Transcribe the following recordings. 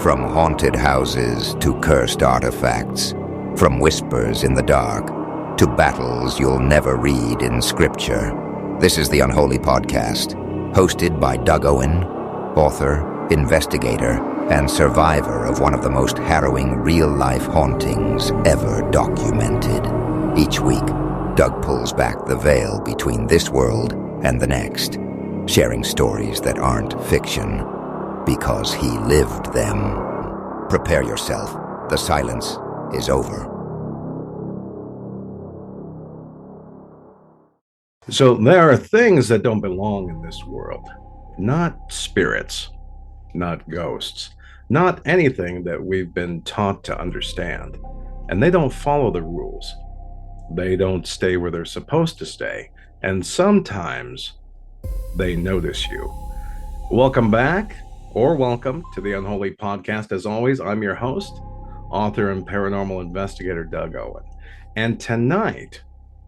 From haunted houses to cursed artifacts, from whispers in the dark to battles you'll never read in scripture. This is the Unholy Podcast, hosted by Doug Owen, author, investigator, and survivor of one of the most harrowing real-life hauntings ever documented. Each week, Doug pulls back the veil between this world and the next, sharing stories that aren't fiction, because he lived them. Prepare yourself. The silence is over. So there are things that don't belong in this world. Not spirits, not ghosts, not anything that we've been taught to understand. And they don't follow the rules. They don't stay where they're supposed to stay. And sometimes they notice you. Welcome back. Or welcome to the Unholy Podcast. As always, I'm your host, author and paranormal investigator Doug Owen. And tonight,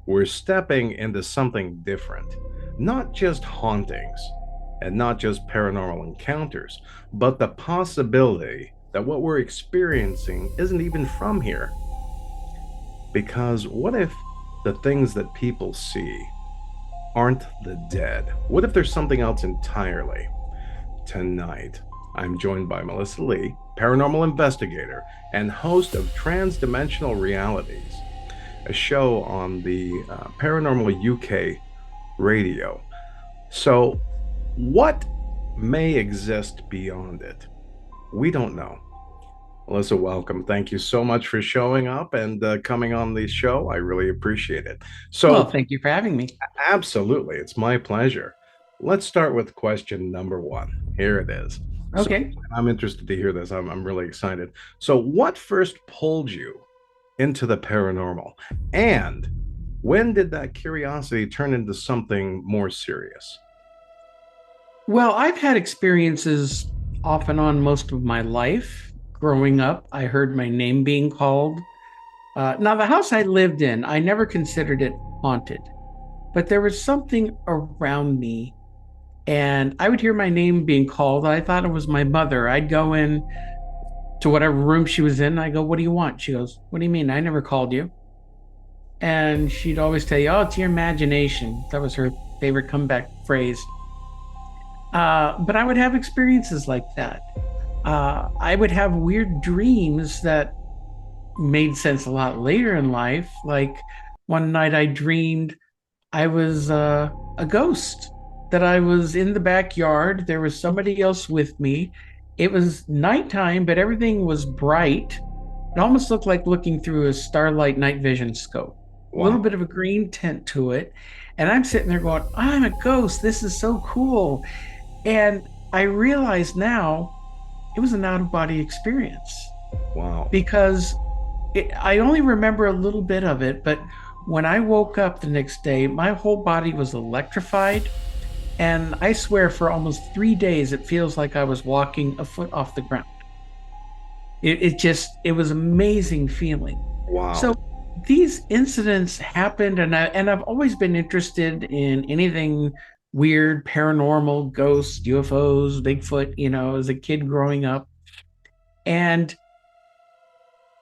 we're stepping into something different. Not just hauntings and not just paranormal encounters, but the possibility that what we're experiencing isn't even from here. Because what if the things that people see aren't the dead? What if there's something else entirely? Tonight, I'm joined by Milyssa Leigh, paranormal investigator and host of Transdimensional Realities, a show on the Paranormal UK radio. So, what may exist beyond it? We don't know. Milyssa, welcome. Thank you so much for showing up and coming on the show. I really appreciate it. So, well, thank you for having me. Absolutely. It's my pleasure. Let's start with question number one. Here it is. Okay. So I'm interested to hear this. I'm really excited. So what first pulled you into the paranormal? And when did that curiosity turn into something more serious? Well, I've had experiences off and on most of my life. Growing up, I heard my name being called. Now, the house I lived in, I never considered it haunted, but there was something around me. And I would hear my name being called. I thought it was my mother. I'd go in to whatever room she was in. I go, "What do you want?" She goes, "What do you mean? I never called you." And she'd always tell you, "Oh, it's your imagination." That was her favorite comeback phrase. But I would have experiences like that. I would have weird dreams that made sense a lot later in life. Like one night I dreamed I was a ghost. That I was in the backyard. There was somebody else with me. It was nighttime, but everything was bright. It almost looked like looking through a starlight night vision scope. Wow. A little bit of a green tint to it. And I'm sitting there going, I'm a ghost. This is so cool. And I realize now it was an out-of-body experience. Wow. Because I only remember a little bit of it, but when I woke up the next day, my whole body was electrified. And I swear for almost 3 days, it feels like I was walking a foot off the ground. It was amazing feeling. Wow. So these incidents happened, and I've always been interested in anything weird, paranormal, ghosts, UFOs, Bigfoot, as a kid growing up. And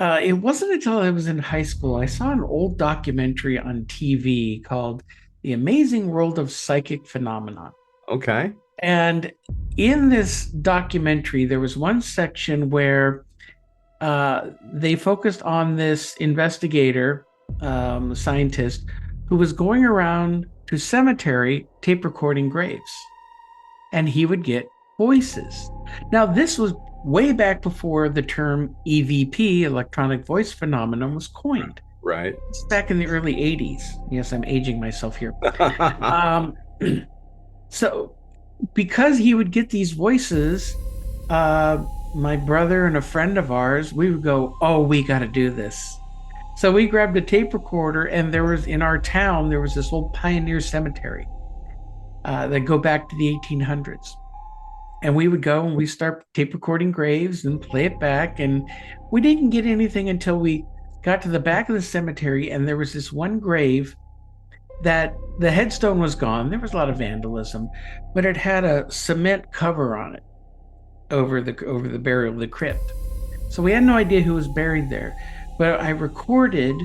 it wasn't until I was in high school, I saw an old documentary on TV called The Amazing World of Psychic Phenomena. Okay. And in this documentary, there was one section where they focused on this investigator, scientist, who was going around to cemetery tape recording graves. And he would get voices. Now, this was way back before the term EVP, electronic voice phenomenon, was coined. Right. It's back in the early 80s. Yes, I'm aging myself here. So because he would get these voices, my brother and a friend of ours, we would go, "Oh, we got to do this." So we grabbed a tape recorder, and in our town, there was this old pioneer cemetery that go back to the 1800s. And we would go and we start tape recording graves and play it back. And we didn't get anything until we got to the back of the cemetery, and there was this one grave that the headstone was gone. There was a lot of vandalism, but it had a cement cover on it. over the burial of the crypt. So we had no idea who was buried there. But I recorded,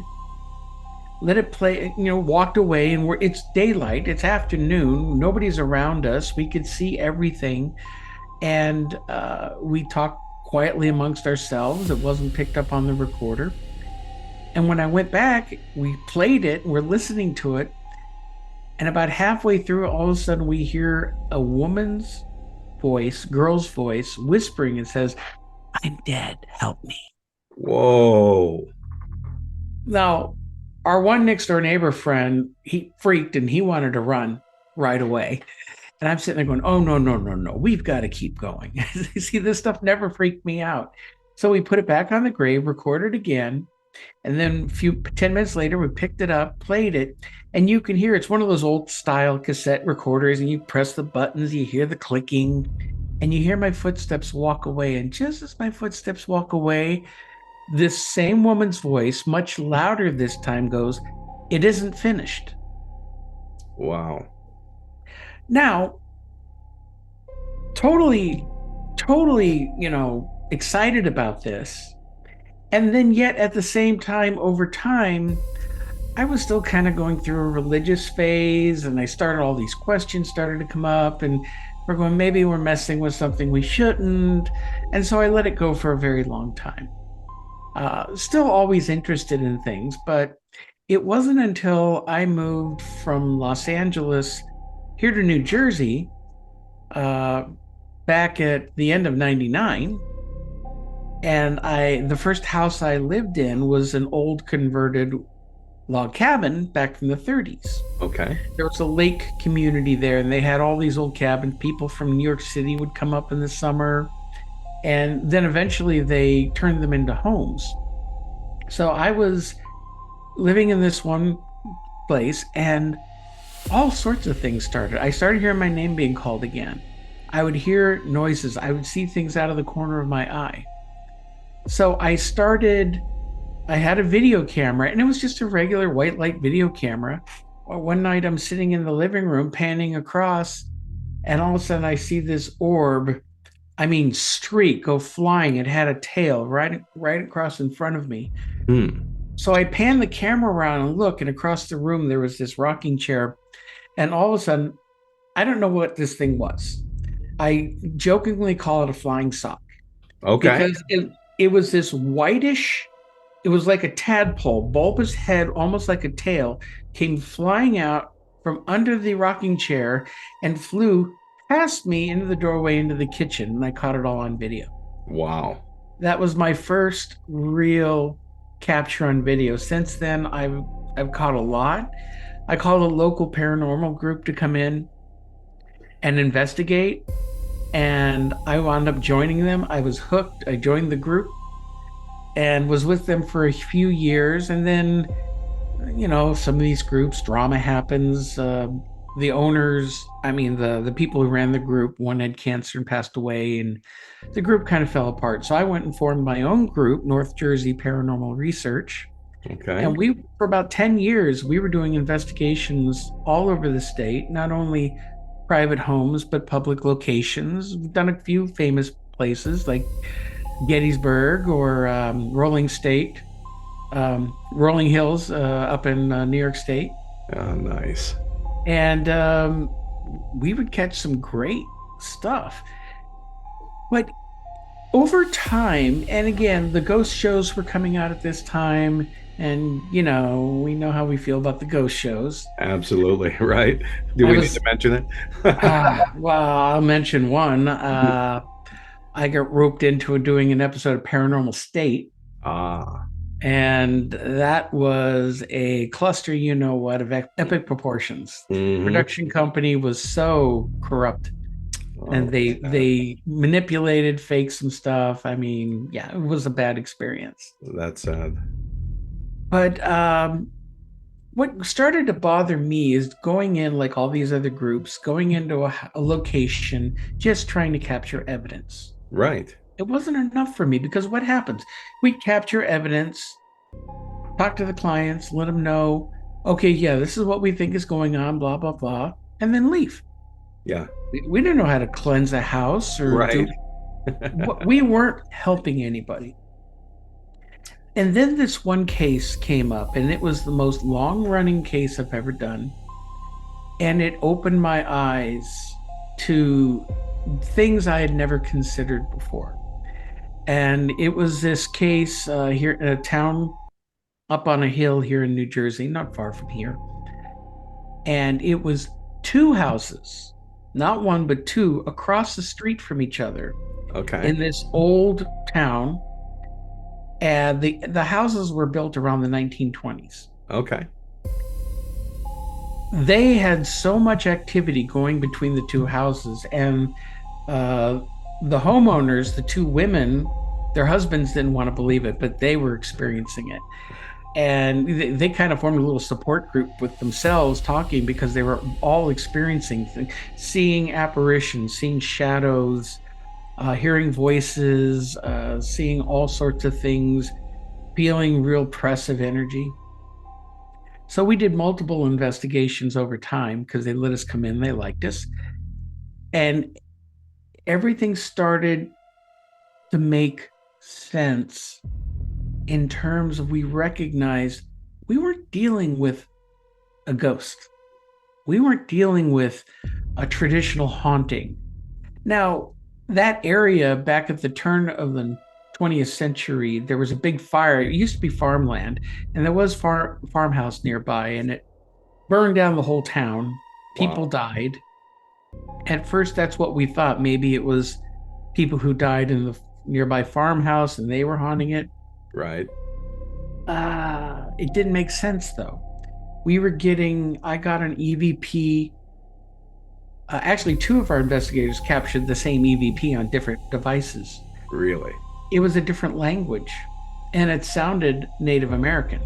let it play, walked away, and it's daylight, it's afternoon, nobody's around us, we could see everything, and we talked quietly amongst ourselves. It wasn't picked up on the recorder. And when I went back, we played it, we're listening to it, and about halfway through, all of a sudden we hear a woman's voice, girl's voice, whispering and says, "I'm dead, help me." Whoa. Now, our one next door neighbor friend, he freaked and he wanted to run right away. And I'm sitting there going, "Oh, no. We've got to keep going." You see, this stuff never freaked me out. So we put it back on the grave, recorded again. And then 10 minutes later, we picked it up, played it, and you can hear it's one of those old style cassette recorders, and you press the buttons, you hear the clicking, and you hear my footsteps walk away. And just as my footsteps walk away, this same woman's voice, much louder this time, goes, "It isn't finished." Wow. Now, totally, excited about this. And then yet at the same time, over time, I was still kind of going through a religious phase, and I started, all these questions started to come up, and we're going, maybe we're messing with something we shouldn't. And so I let it go for a very long time. Still always interested in things, but it wasn't until I moved from Los Angeles here to New Jersey, back at the end of '99. And the first house I lived in was an old converted log cabin back from the 30s. Okay. There was a lake community there, and they had all these old cabins. People from New York City would come up in the summer, and then eventually they turned them into homes. So I was living in this one place, and all sorts of things started. I started hearing my name being called again. I would hear noises. I would see things out of the corner of my eye. So I had a video camera, and it was just a regular white light video camera. One night I'm sitting in the living room panning across, and all of a sudden I see this orb, streak, go flying. It had a tail right across in front of me. So I pan the camera around and look, and across the room there was this rocking chair, and all of a sudden, I don't know what this thing was. I jokingly call it a flying sock. Okay. Because it was this whitish, it was like a tadpole, bulbous head, almost like a tail, came flying out from under the rocking chair and flew past me into the doorway into the kitchen, and I caught it all on video. Wow. That was my first real capture on video. Since then, I've caught a lot. I called a local paranormal group to come in and investigate, and I wound up joining them. I was hooked. I joined the group and was with them for a few years. And then, some of these groups, drama happens. The owners, the people who ran the group, one had cancer and passed away, and the group kind of fell apart. So I went and formed my own group, North Jersey Paranormal Research. Okay. And for about 10 years, we were doing investigations all over the state, not only private homes, but public locations. We've done a few famous places like Gettysburg or Rolling Hills up in New York State. Oh, nice. And we would catch some great stuff. But over time, and again, the ghost shows were coming out at this time, and we know how we feel about the ghost shows. Absolutely, right? Do we need to mention it? Well, I'll mention one. I got roped into doing an episode of Paranormal State. And that was a cluster, of epic proportions. Mm-hmm. Production company was so corrupt. And they manipulated, faked some stuff. It was a bad experience. That's sad. But what started to bother me is going in, like all these other groups, going into a location, just trying to capture evidence. Right. It wasn't enough for me, because what happens? We capture evidence, talk to the clients, let them know, okay, yeah, this is what we think is going on, blah, blah, blah, and then leave. Yeah. We didn't know how to cleanse a house or right. We weren't helping anybody. And then this one case came up, and it was the most long running case I've ever done. And it opened my eyes to things I had never considered before. And it was this case here in a town up on a hill here in New Jersey, not far from here. And it was two houses, not one, but two across the street from each other Okay. in this old town. And the houses were built around the 1920s. Okay. They had so much activity going between the two houses, and the homeowners, the two women, their husbands didn't want to believe it, but they were experiencing it. And they kind of formed a little support group with themselves talking, because they were all experiencing seeing apparitions, seeing shadows, hearing voices, seeing all sorts of things, feeling real oppressive energy. So we did multiple investigations over time because they let us come in, they liked us. And everything started to make sense in terms of, we recognized we weren't dealing with a ghost. We weren't dealing with a traditional haunting. Now, that area back at the turn of the 20th century, there was a big fire. It used to be farmland, and there was farmhouse nearby, and it burned down the whole town. People Wow. died. At first, that's what we thought. Maybe it was people who died in the nearby farmhouse and they were haunting it. Right. It didn't make sense, though. I got an EVP. Actually, two of our investigators captured the same EVP on different devices. Really? It was a different language, and it sounded Native American.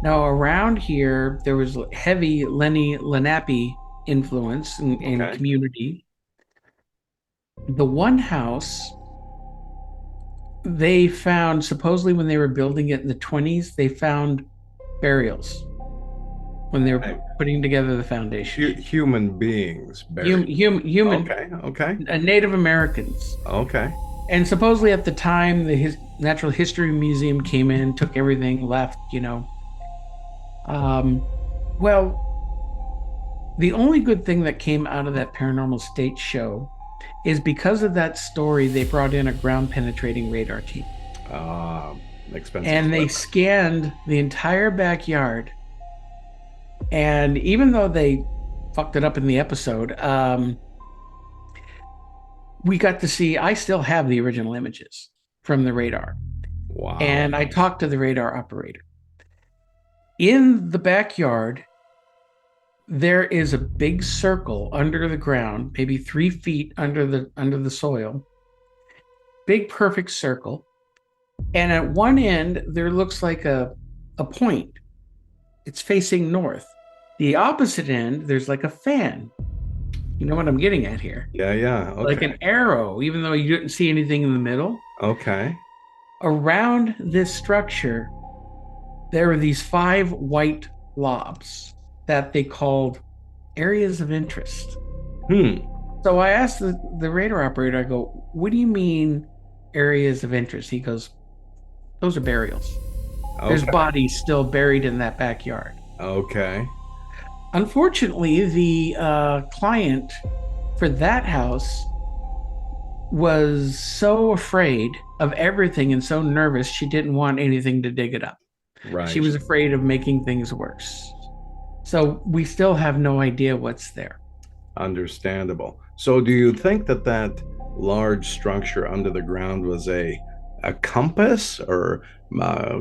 Now, around here, there was heavy Lenni Lenape influence in Okay. community. The one house, they found, supposedly when they were building it in the 20s, they found burials when they were Right. putting together the foundation. Human beings buried. Human, Okay. Native Americans. Okay. And supposedly at the time, the Natural History Museum came in, took everything, left, Well, the only good thing that came out of that Paranormal State show is, because of that story, they brought in a ground penetrating radar team. Expensive. And they equipment. scanned the entire backyard. And even though they fucked it up in the episode, we got to see, I still have the original images from the radar. Wow. And I talked to the radar operator. In the backyard, there is a big circle under the ground, maybe 3 feet under the soil. Big, perfect circle. And at one end, there looks like a point. It's facing north. The opposite end, there's like a fan. You know what I'm getting at here? Yeah. Okay. Like an arrow, even though you didn't see anything in the middle. Okay. Around this structure, there were these 5 white blobs that they called areas of interest. So I asked the radar operator, I go, what do you mean areas of interest? He goes, those are burials. There's Okay. bodies still buried in that backyard. Okay. Unfortunately, the client for that house was so afraid of everything and so nervous, she didn't want anything to dig it up. Right. She was afraid of making things worse. So we still have no idea what's there. Understandable. So do you think that large structure under the ground was a compass or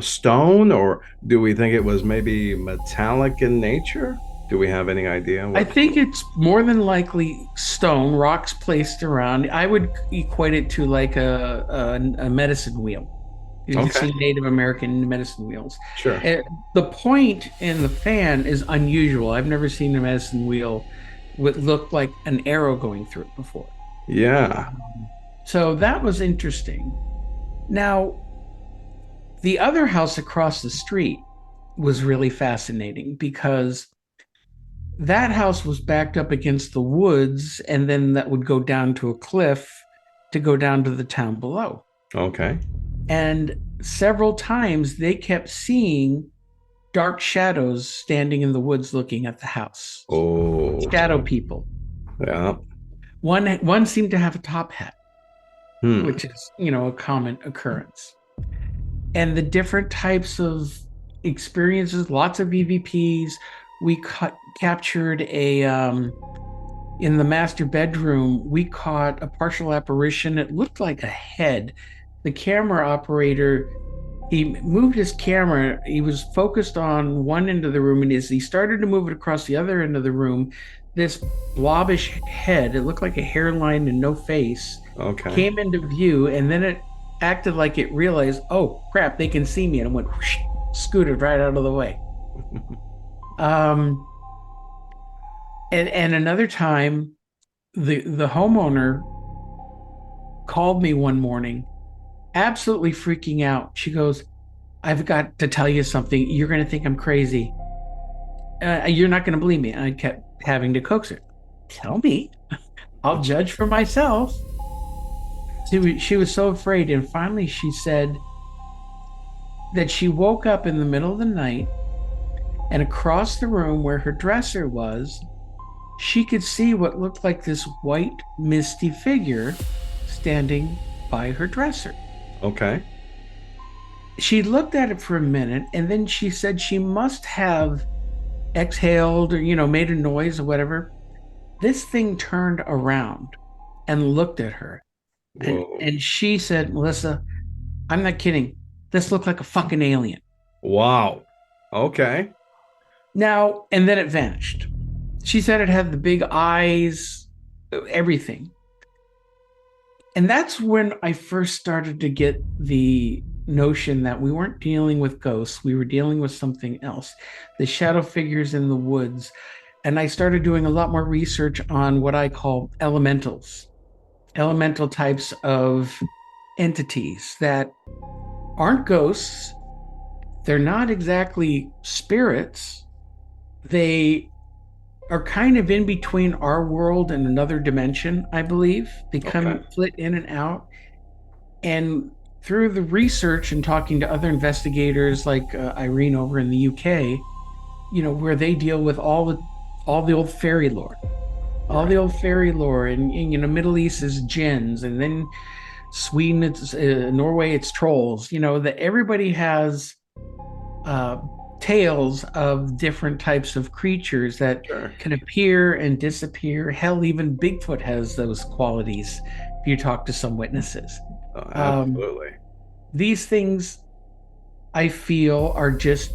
stone, or do we think it was maybe metallic in nature? Do we have any idea? I think it's more than likely stone, rocks placed around. I would equate it to like a medicine wheel. You Okay. see Native American medicine wheels. Sure. The point in the fan is unusual. I've never seen a medicine wheel with look like an arrow going through it before. Yeah. So that was interesting. Now, the other house across the street was really fascinating, because that house was backed up against the woods, and then that would go down to a cliff, to go down to the town below. Okay. And several times they kept seeing dark shadows standing in the woods looking at the house. Oh. Shadow people. Yeah. One seemed to have a top hat, Hmm. which is, a common occurrence. And the different types of experiences, lots of EVPs. We captured in the master bedroom, we caught a partial apparition. It looked like a head. The camera operator, he moved his camera. He was focused on one end of the room, and as he started to move it across the other end of the room, this blobbish head, it looked like a hairline and no face, Okay. came into view, and then it acted like it realized, oh crap, they can see me, and it went whoosh, scooted right out of the way. And another time, the homeowner called me one morning, absolutely freaking out. She goes, I've got to tell you something. You're going to think I'm crazy. You're not going to believe me. And I kept having to coax her. Tell me. I'll judge for myself. She was so afraid. And finally, she said that she woke up in the middle of the night, and across the room where her dresser was, she could see what looked like this white, misty figure standing by her dresser. Okay. She looked at it for a minute, and then she said she must have exhaled or, made a noise or whatever. This thing turned around and looked at her. And she said, Milyssa, I'm not kidding. This looked like a fucking alien. Wow. Okay. Now, and then it vanished. She said it had the big eyes, everything. And that's when I first started to get the notion that we weren't dealing with ghosts. We were dealing with something else. The shadow figures in the woods. And I started doing a lot more research on what I call elementals, elemental types of entities that aren't ghosts. They're not exactly spirits. They are kind of in between our world and another dimension, I believe. They come flit in and out. And through the research and talking to other investigators like Irene over in the UK, where they deal with all the old fairy lore, the old fairy lore, and Middle East is jinns, and then Sweden, it's Norway, it's trolls. That everybody has tales of different types of creatures that can appear and disappear. Hell, even Bigfoot has those qualities if you talk to some witnesses. Absolutely. These things, I feel, are just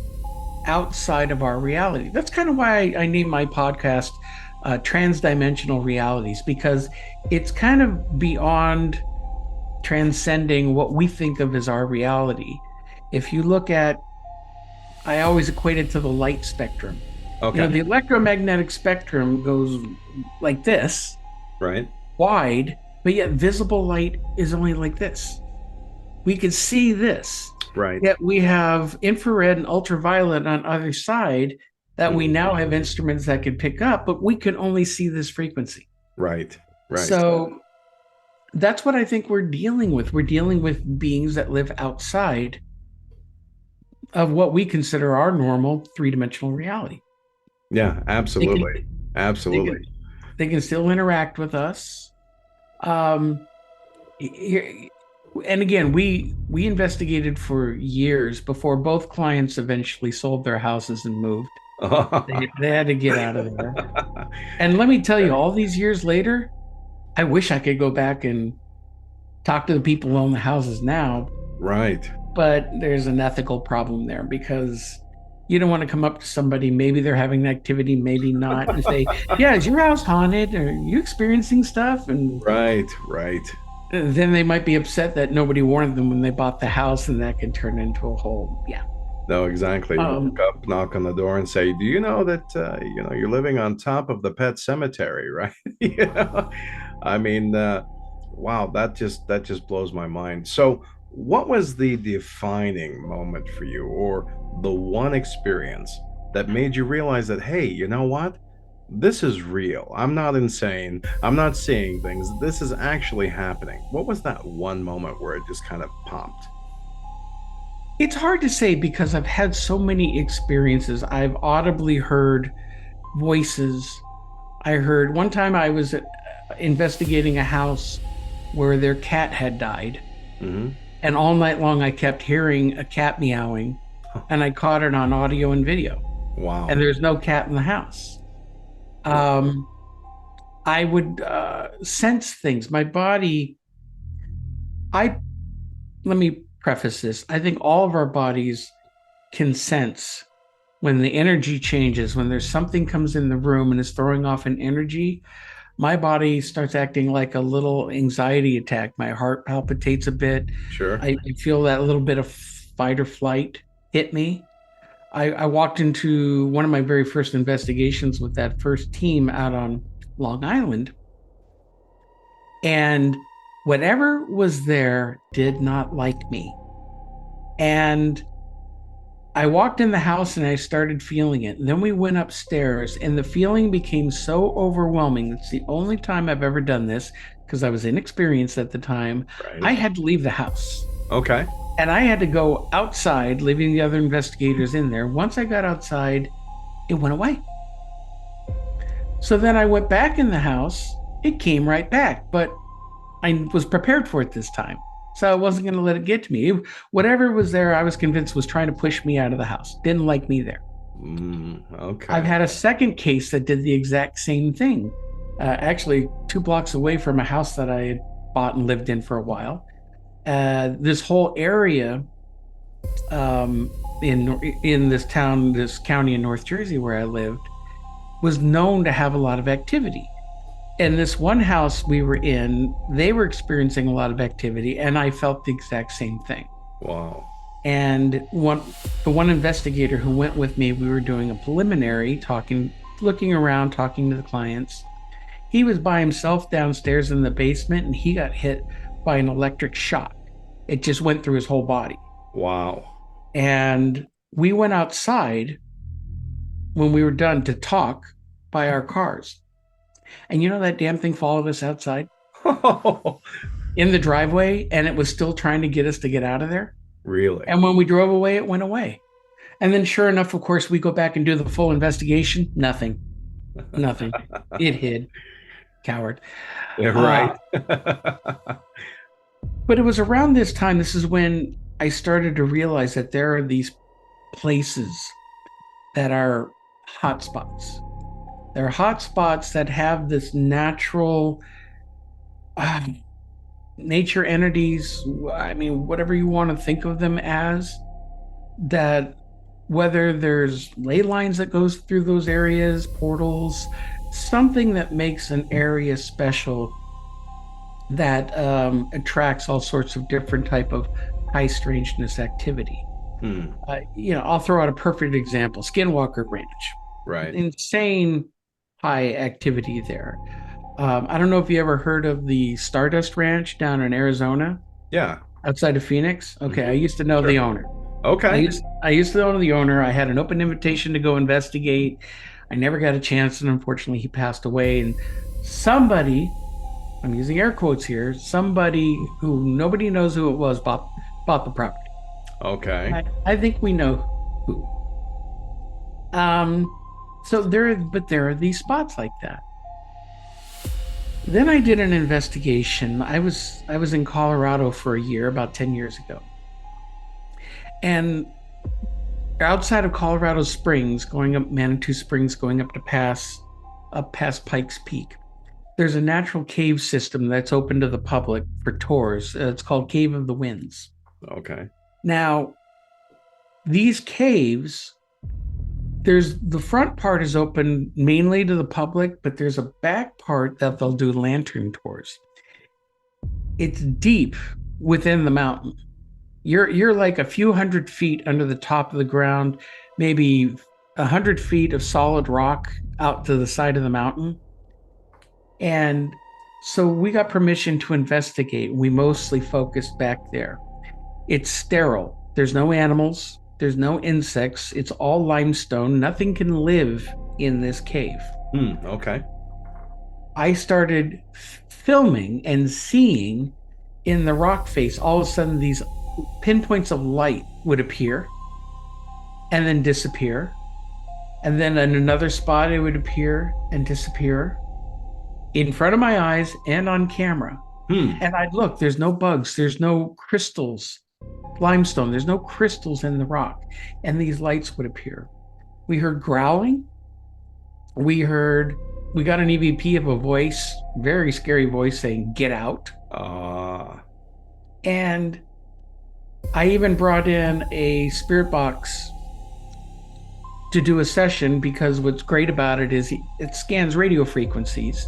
outside of our reality. That's kind of why I named my podcast Transdimensional Realities, because it's kind of beyond transcending what we think of as our reality. If you look at, I always equate it to the light spectrum. Okay. The electromagnetic spectrum goes like this, right, wide, but yet visible light is only like this. We can see this. Right. Yet we have infrared and ultraviolet on either side that we now have instruments that can pick up, but we can only see this frequency. Right. So that's what I think we're dealing with. We're dealing with beings that live outside of what we consider our normal three-dimensional reality. Yeah, absolutely. Absolutely. They can still interact with us. And again, we investigated for years before both clients eventually sold their houses and moved. They had to get out of there. And let me tell you, all these years later, I wish I could go back and talk to the people who own the houses now. Right. But there's an ethical problem there, because you don't want to come up to somebody, maybe they're having an activity, maybe not, and say, yeah, is your house haunted? Or are you experiencing stuff? And Right. then they might be upset that nobody warned them when they bought the house, and that can turn into a whole, No, exactly. You walk up, knock on the door, and say, "Do you know that you're living on top of the pet cemetery, right?" I mean, wow, that just blows my mind. So, what was the defining moment for you, or the one experience that made you realize that, hey, you know what? this is real. I'm not insane. I'm not seeing things. This is actually happening. What was that one moment where it just kind of popped? It's hard to say because I've had so many experiences. I've audibly heard voices. I heard one time I was investigating a house where their cat had died. Mm-hmm. And all night long, I kept hearing a cat meowing, and I caught it on audio and video. Wow. And there's no cat in the house. I would sense things. My body, let me preface this. I think all of our bodies can sense when the energy changes, when there's something comes in the room and is throwing off an energy. My body starts acting like a little anxiety attack. My heart palpitates a bit. Sure. I feel that little bit of fight or flight hit me. I walked into one of my very first investigations with that first team out on Long Island. And whatever was there did not like me. And I walked in the house and I started feeling it. And then we went upstairs and the feeling became so overwhelming. It's the only time I've ever done this because I was inexperienced at the time. Right. I had to leave the house. Okay. And I had to go outside, leaving the other investigators in there. Once I got outside, it went away. So then I went back in the house. It came right back, but I was prepared for it this time. So I wasn't going to let it get to me. Whatever was there, I was convinced was trying to push me out of the house. Didn't like me there. Okay. I've had a second case that did the exact same thing. Actually, 2 blocks away from a house that I had bought and lived in for a while. This whole area in this town, this county in North Jersey where I lived, was known to have a lot of activity. And this one house we were in, they were experiencing a lot of activity, and I felt the exact same thing. Wow. And the one investigator who went with me, we were doing a preliminary, looking around, talking to the clients. He was by himself downstairs in the basement, and he got hit by an electric shock. It just went through his whole body. Wow. And we went outside when we were done to talk by our cars. And you know that damn thing followed us outside in the driveway, and it was still trying to get us to get out of there. Really? And when we drove away, it went away. And then sure enough, of course, we go back and do the full investigation. Nothing. It hid. Coward. Yeah, right. But it was around this time, this is when I started to realize that there are these places that are hotspots. There are hotspots that have this natural nature entities, I mean, whatever you want to think of them as, that whether there's ley lines that goes through those areas, portals, something that makes an area special that attracts all sorts of different type of high strangeness activity. I'll throw out a perfect example: Skinwalker Ranch. Right. Insane high activity there. I don't know if you ever heard of the Stardust Ranch down in Arizona. Yeah. Outside of Phoenix. Okay, Mm-hmm. I used to know the owner. Okay. I used to know the owner. I had an open invitation to go investigate. I never got a chance, and unfortunately he passed away. And somebody, I'm using air quotes here, somebody who nobody knows who it was bought the property. Okay. I think we know who. So there are these spots like that. Then I did an investigation. I was in Colorado for a year, about 10 years ago. And outside of Colorado Springs, going up Manitou Springs, going up past Pikes Peak, there's a natural cave system that's open to the public for tours. It's called Cave of the Winds. Okay. Now, these caves, there's the front part is open mainly to the public, but there's a back part that they'll do lantern tours. It's deep within the mountain. You're like a few hundred feet under the top of the ground, maybe 100 feet of solid rock out to the side of the mountain. And so we got permission to investigate. We mostly focused back there. It's sterile. There's no animals. There's no insects. It's all limestone. Nothing can live in this cave. Okay. I started filming and seeing in the rock face, all of a sudden these pinpoints of light would appear and then disappear. And then in another spot, it would appear and disappear in front of my eyes and on camera. And I'd look, there's no bugs, there's no crystals, limestone, there's no crystals in the rock. And these lights would appear. We heard growling. We got an EVP of a voice, very scary voice saying, "Get out." And I even brought in a spirit box to do a session because what's great about it is it scans radio frequencies.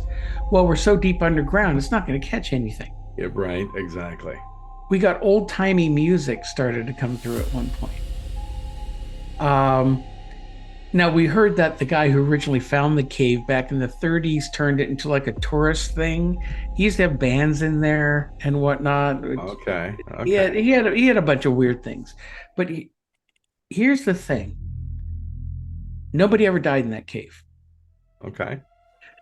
Well, we're so deep underground, it's not going to catch anything. Yeah, right. Exactly. We got old-timey music started to come through at one point. Now, we heard that the guy who originally found the cave back in the 30s turned it into like a tourist thing. He used to have bands in there and whatnot. Okay. Yeah, he had a bunch of weird things. But here's the thing. Nobody ever died in that cave. Okay.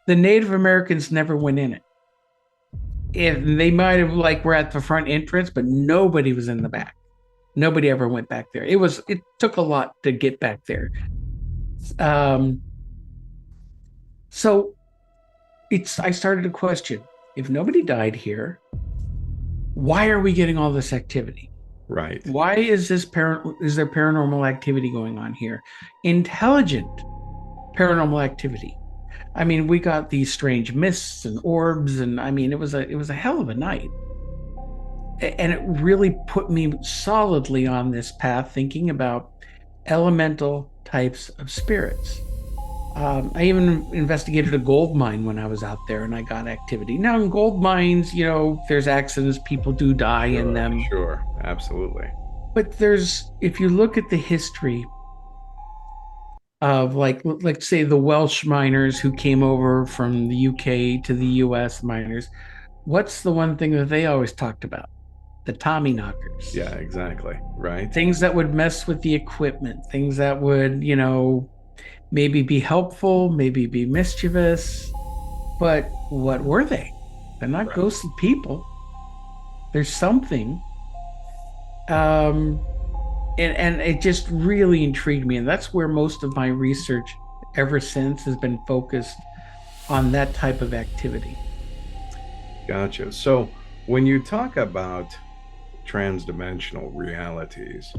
The Native Americans never went in it. If they might have were at the front entrance, but nobody was in the back. Nobody ever went back there. It took a lot to get back there. So I started to question, if nobody died here, why are we getting all this activity? Right. Why is there paranormal activity going on here? Intelligent paranormal activity. I mean, we got these strange mists and orbs, and I mean, it was a hell of a night. And it really put me solidly on this path, thinking about elemental types of spirits. I even investigated a gold mine when I was out there, and I got activity. Now, in gold mines, there's accidents, people do die in them. Sure, absolutely. But if you look at the history of let's say the Welsh miners who came over from the UK to the US miners, what's the one thing that they always talked about? The Tommy knockers. Yeah, exactly. Right. Things that would mess with the equipment, things that would, maybe be helpful, maybe be mischievous. But what were they? They're not ghostly people. There's something. And it just really intrigued me. And that's where most of my research ever since has been focused on that type of activity. Gotcha. So when you talk about transdimensional realities,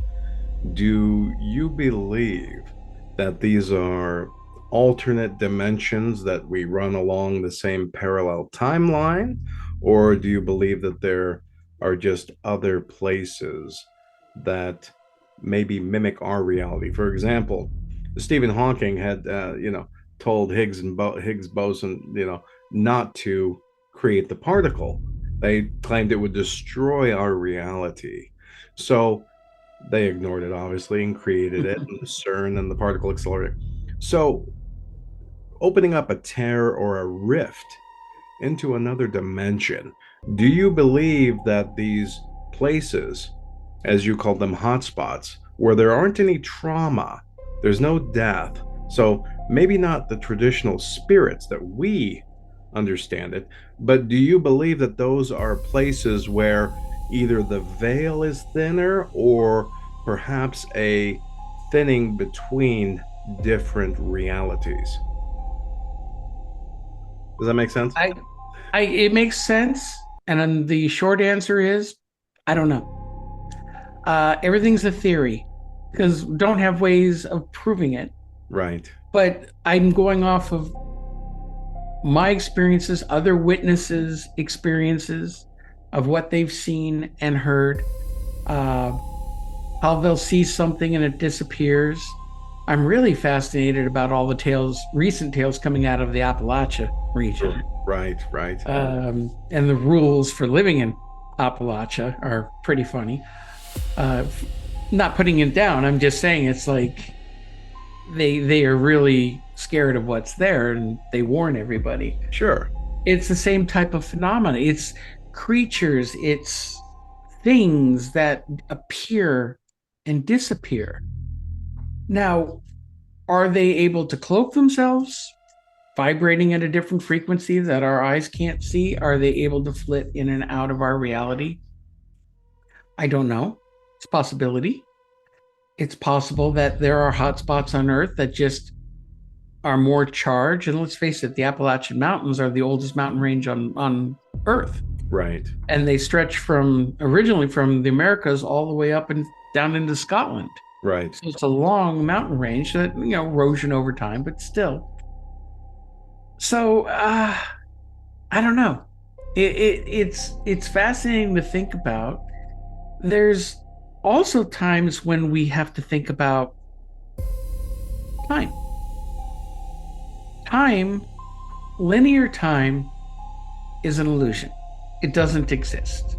do you believe that these are alternate dimensions that we run along the same parallel timeline? Or do you believe that there are just other places that maybe mimic our reality? For example, Stephen Hawking had, told Higgs boson, not to create the particle. They claimed it would destroy our reality. So they ignored it, obviously, and created it, and the CERN and the particle accelerator. So opening up a tear or a rift into another dimension, do you believe that these places, as you call them, hotspots, where there aren't any trauma, there's no death, so maybe not the traditional spirits that we understand it, but do you believe that those are places where either the veil is thinner or perhaps a thinning between different realities? Does that make sense? It makes sense. And then the short answer is, I don't know. Everything's a theory because we don't have ways of proving it. Right. But I'm going off of my experiences, other witnesses' experiences of what they've seen and heard, how they'll see something and it disappears. I'm really fascinated about all the recent tales coming out of the Appalachia region. Right. And the rules for living in Appalachia are pretty funny. Not putting it down, I'm just saying it's like they are really scared of what's there and they warn everybody. Sure. It's the same type of phenomena. It's creatures, it's things that appear and disappear. Now, are they able to cloak themselves? vibrating at a different frequency that our eyes can't see? Are they able to flit in and out of our reality? I don't know. It's a possibility. It's possible that there are hotspots on Earth that just are more charged. And let's face it, the Appalachian Mountains are the oldest mountain range on Earth. Right. And they stretch originally from the Americas all the way up and down into Scotland. Right. So it's a long mountain range that, erosion over time, but still. So I don't know. It's fascinating to think about. There's also times when we have to think about time. Linear time is an illusion. It doesn't exist.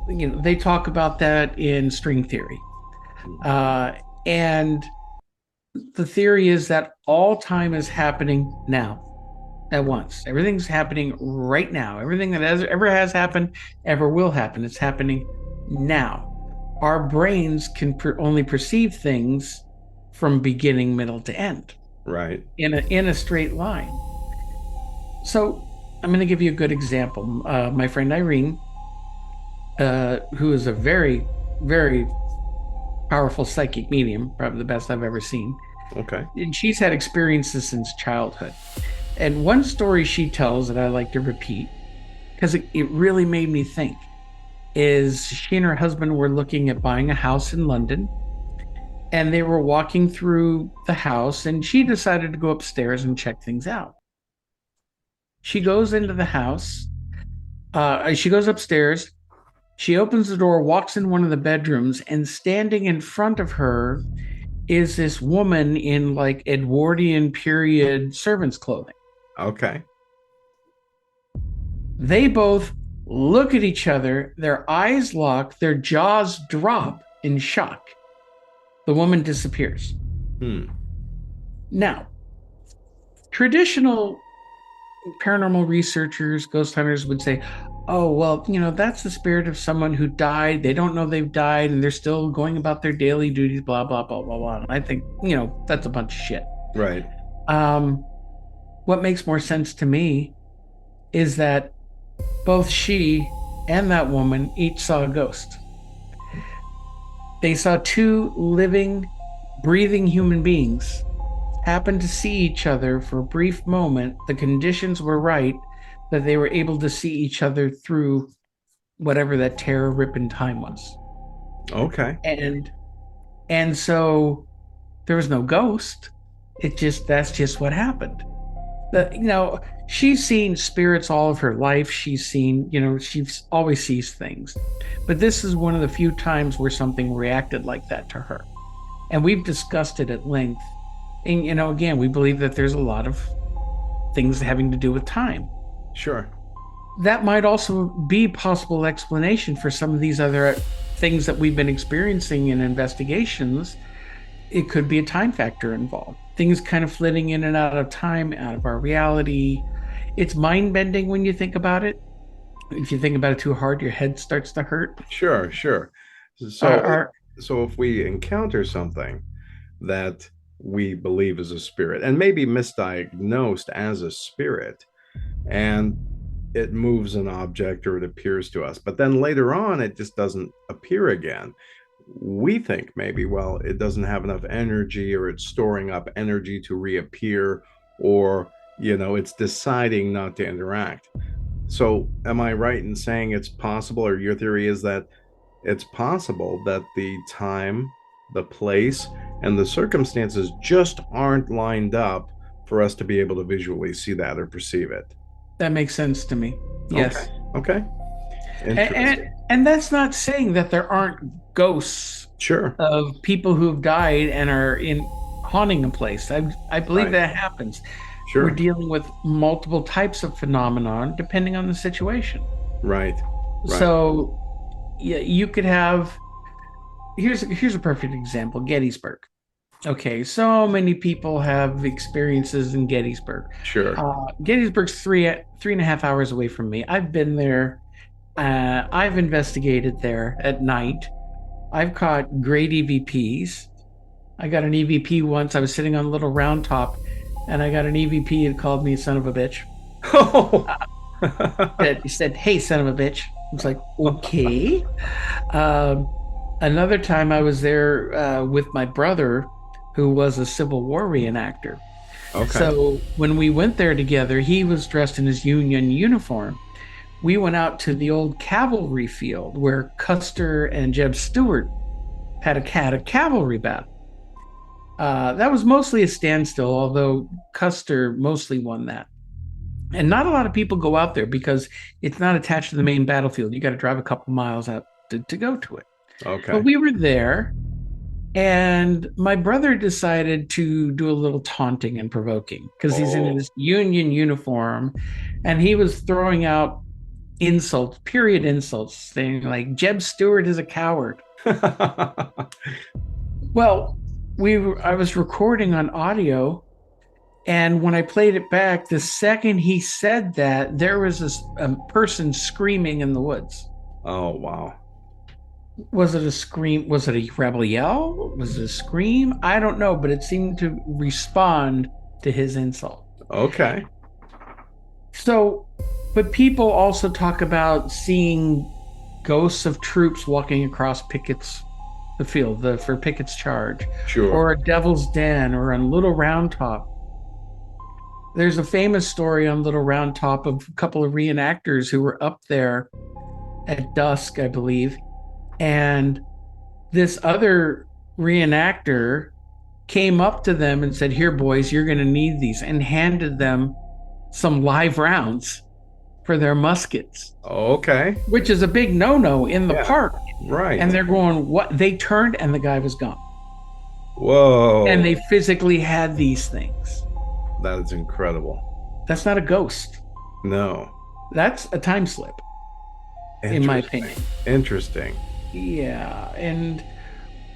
They talk about that in string theory. And the theory is that all time is happening now at once. Everything's happening right now. Everything that ever has happened, ever will happen. It's happening now. Our brains can only perceive things from beginning, middle to end. Right. In a straight line. So I'm going to give you a good example. My friend Irene, who is a very, very powerful psychic medium, probably the best I've ever seen. Okay. And she's had experiences since childhood. And one story she tells that I like to repeat, because it really made me think, is she and her husband were looking at buying a house in London. And they were walking through the house, and she decided to go upstairs and check things out. She goes into the house. She goes upstairs. She opens the door, walks in one of the bedrooms, and standing in front of her is this woman in like Edwardian period servant's clothing. Okay. They both look at each other, their eyes lock, their jaws drop in shock. The woman disappears. Now, traditional paranormal researchers, ghost hunters would say, oh, well, that's the spirit of someone who died. They don't know they've died and they're still going about their daily duties, blah, blah, blah, blah, blah. And I think, that's a bunch of shit. Right. What makes more sense to me is that both she and that woman each saw a ghost. They saw two living, breathing human beings happen to see each other for a brief moment. The conditions were right that they were able to see each other through whatever that terror rip in time was. Okay. And so there was no ghost. That's just what happened. She's seen spirits all of her life. She's seen, she always sees things. But this is one of the few times where something reacted like that to her. And we've discussed it at length. And, again, we believe that there's a lot of things having to do with time. Sure. That might also be a possible explanation for some of these other things that we've been experiencing in investigations. It could be a time factor involved. Things kind of flitting in and out of time, out of our reality. It's mind-bending when you think about it. If you think about it too hard, your head starts to hurt. Sure. So if we encounter something that we believe is a spirit and maybe misdiagnosed as a spirit, and it moves an object or it appears to us, but then later on it just doesn't appear again, we think maybe, well, it doesn't have enough energy, or it's storing up energy to reappear, or it's deciding not to interact. So am I right in saying it's possible, or your theory is that it's possible that the time, the place, and the circumstances just aren't lined up for us to be able to visually see that or perceive it? That makes sense to me. Yes. Okay. And that's not saying that there aren't ghosts of people who've died and are haunting a place. I believe that happens. Sure. We're dealing with multiple types of phenomenon depending on the situation. Right. So yeah, you could have, here's a perfect example, Gettysburg. Okay, so many people have experiences in Gettysburg. Sure. Gettysburg's 3.5 hours away from me. I've been there. I've investigated there at night. I've caught great EVPs. I got an EVP once. I was sitting on a little round top, and I got an EVP that called me a son of a bitch. Oh. He said, "Hey, son of a bitch." I was like, "Okay." Um, Another time I was there with my brother, who was a Civil War reenactor. Okay. So when we went there together, he was dressed in his Union uniform. We went out to the old cavalry field where Custer and Jeb Stuart had a cavalry battle. That was mostly a standstill, although Custer mostly won that. And not a lot of people go out there because it's not attached to the main battlefield. You got to drive a couple miles out to go to it. Okay. But we were there, and my brother decided to do a little taunting and provoking because he's in his Union uniform, and he was throwing out insults, period insults, saying like Jeb Stuart is a coward. Well, I was recording on audio, and when I played it back, the second he said that, there was a person screaming in the woods. Oh, wow. Was it a scream? Was it a rebel yell? Was it a scream? I don't know, but it seemed to respond to his insult. Okay. So, but people also talk about seeing ghosts of troops walking across the field for Pickett's charge. Sure. Or a Devil's Den, or on Little Round Top. There's a famous story on Little Round Top of a couple of reenactors who were up there at dusk, I believe. And this other reenactor came up to them and said, "Here, boys, you're going to need these," and handed them some live rounds for their muskets. Okay. Which is a big no-no in the park. Right. And they're going, what? They turned and the guy was gone. Whoa. And they physically had these things. That is incredible. That's not a ghost. No. That's a time slip, in my opinion. Interesting. Yeah. And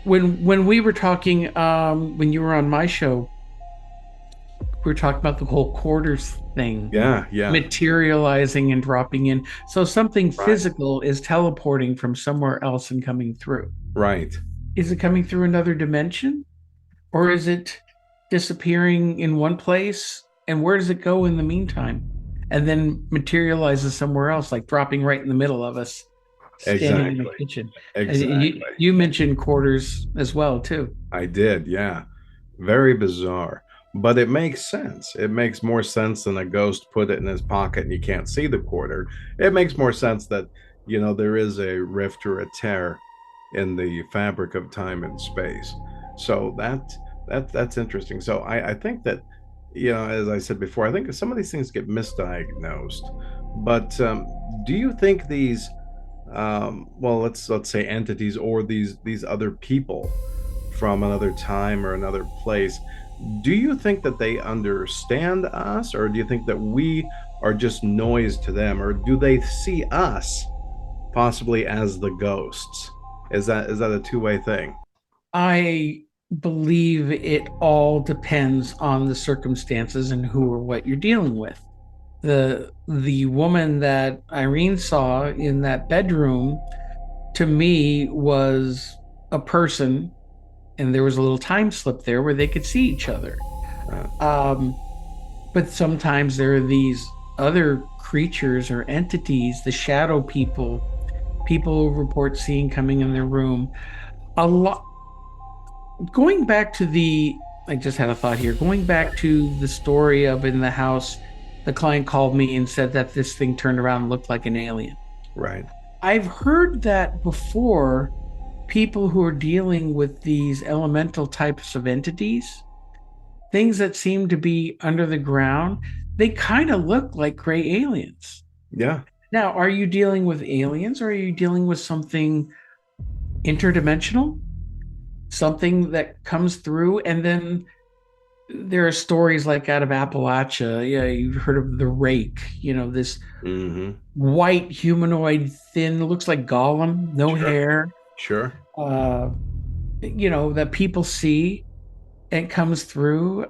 when we were talking, when you were on my show, we were talking about the whole quarters thing. Yeah. Materializing and dropping in. So something physical is teleporting from somewhere else and coming through. Right. Is it coming through another dimension? Or is it disappearing in one place? And where does it go in the meantime? And then materializes somewhere else, like dropping right in the middle of us, standing in the kitchen. Exactly. You mentioned quarters as well, too. I did, yeah. Very bizarre. But it makes sense. It makes more sense than a ghost put it in his pocket and you can't see the quarter. It makes more sense that, there is a rift or a tear in the fabric of time and space. So that's interesting. So I think that, as I said before, I think some of these things get misdiagnosed. But do you think these, let's say entities or these other people from another time or another place, do you think that they understand us, or do you think that we are just noise to them, or do they see us possibly as the ghosts? Is that a two-way thing? I believe it all depends on the circumstances and who or what you're dealing with. The woman that Irene saw in that bedroom, to me, was a person, and there was a little time slip there where they could see each other. But sometimes there are these other creatures or entities, the shadow people report seeing coming in their room. A lot. Going back to I just had a thought here. Going back to the story of in the house, the client called me and said that this thing turned around and looked like an alien. Right. I've heard that before. People who are dealing with these elemental types of entities, things that seem to be under the ground, they kind of look like gray aliens. Yeah. Now, are you dealing with aliens, or are you dealing with something interdimensional? Something that comes through, and then there are stories like out of Appalachia. Yeah, you've heard of the rake, this white humanoid, thin, looks like Gollum, no hair. Sure. That people see and comes through.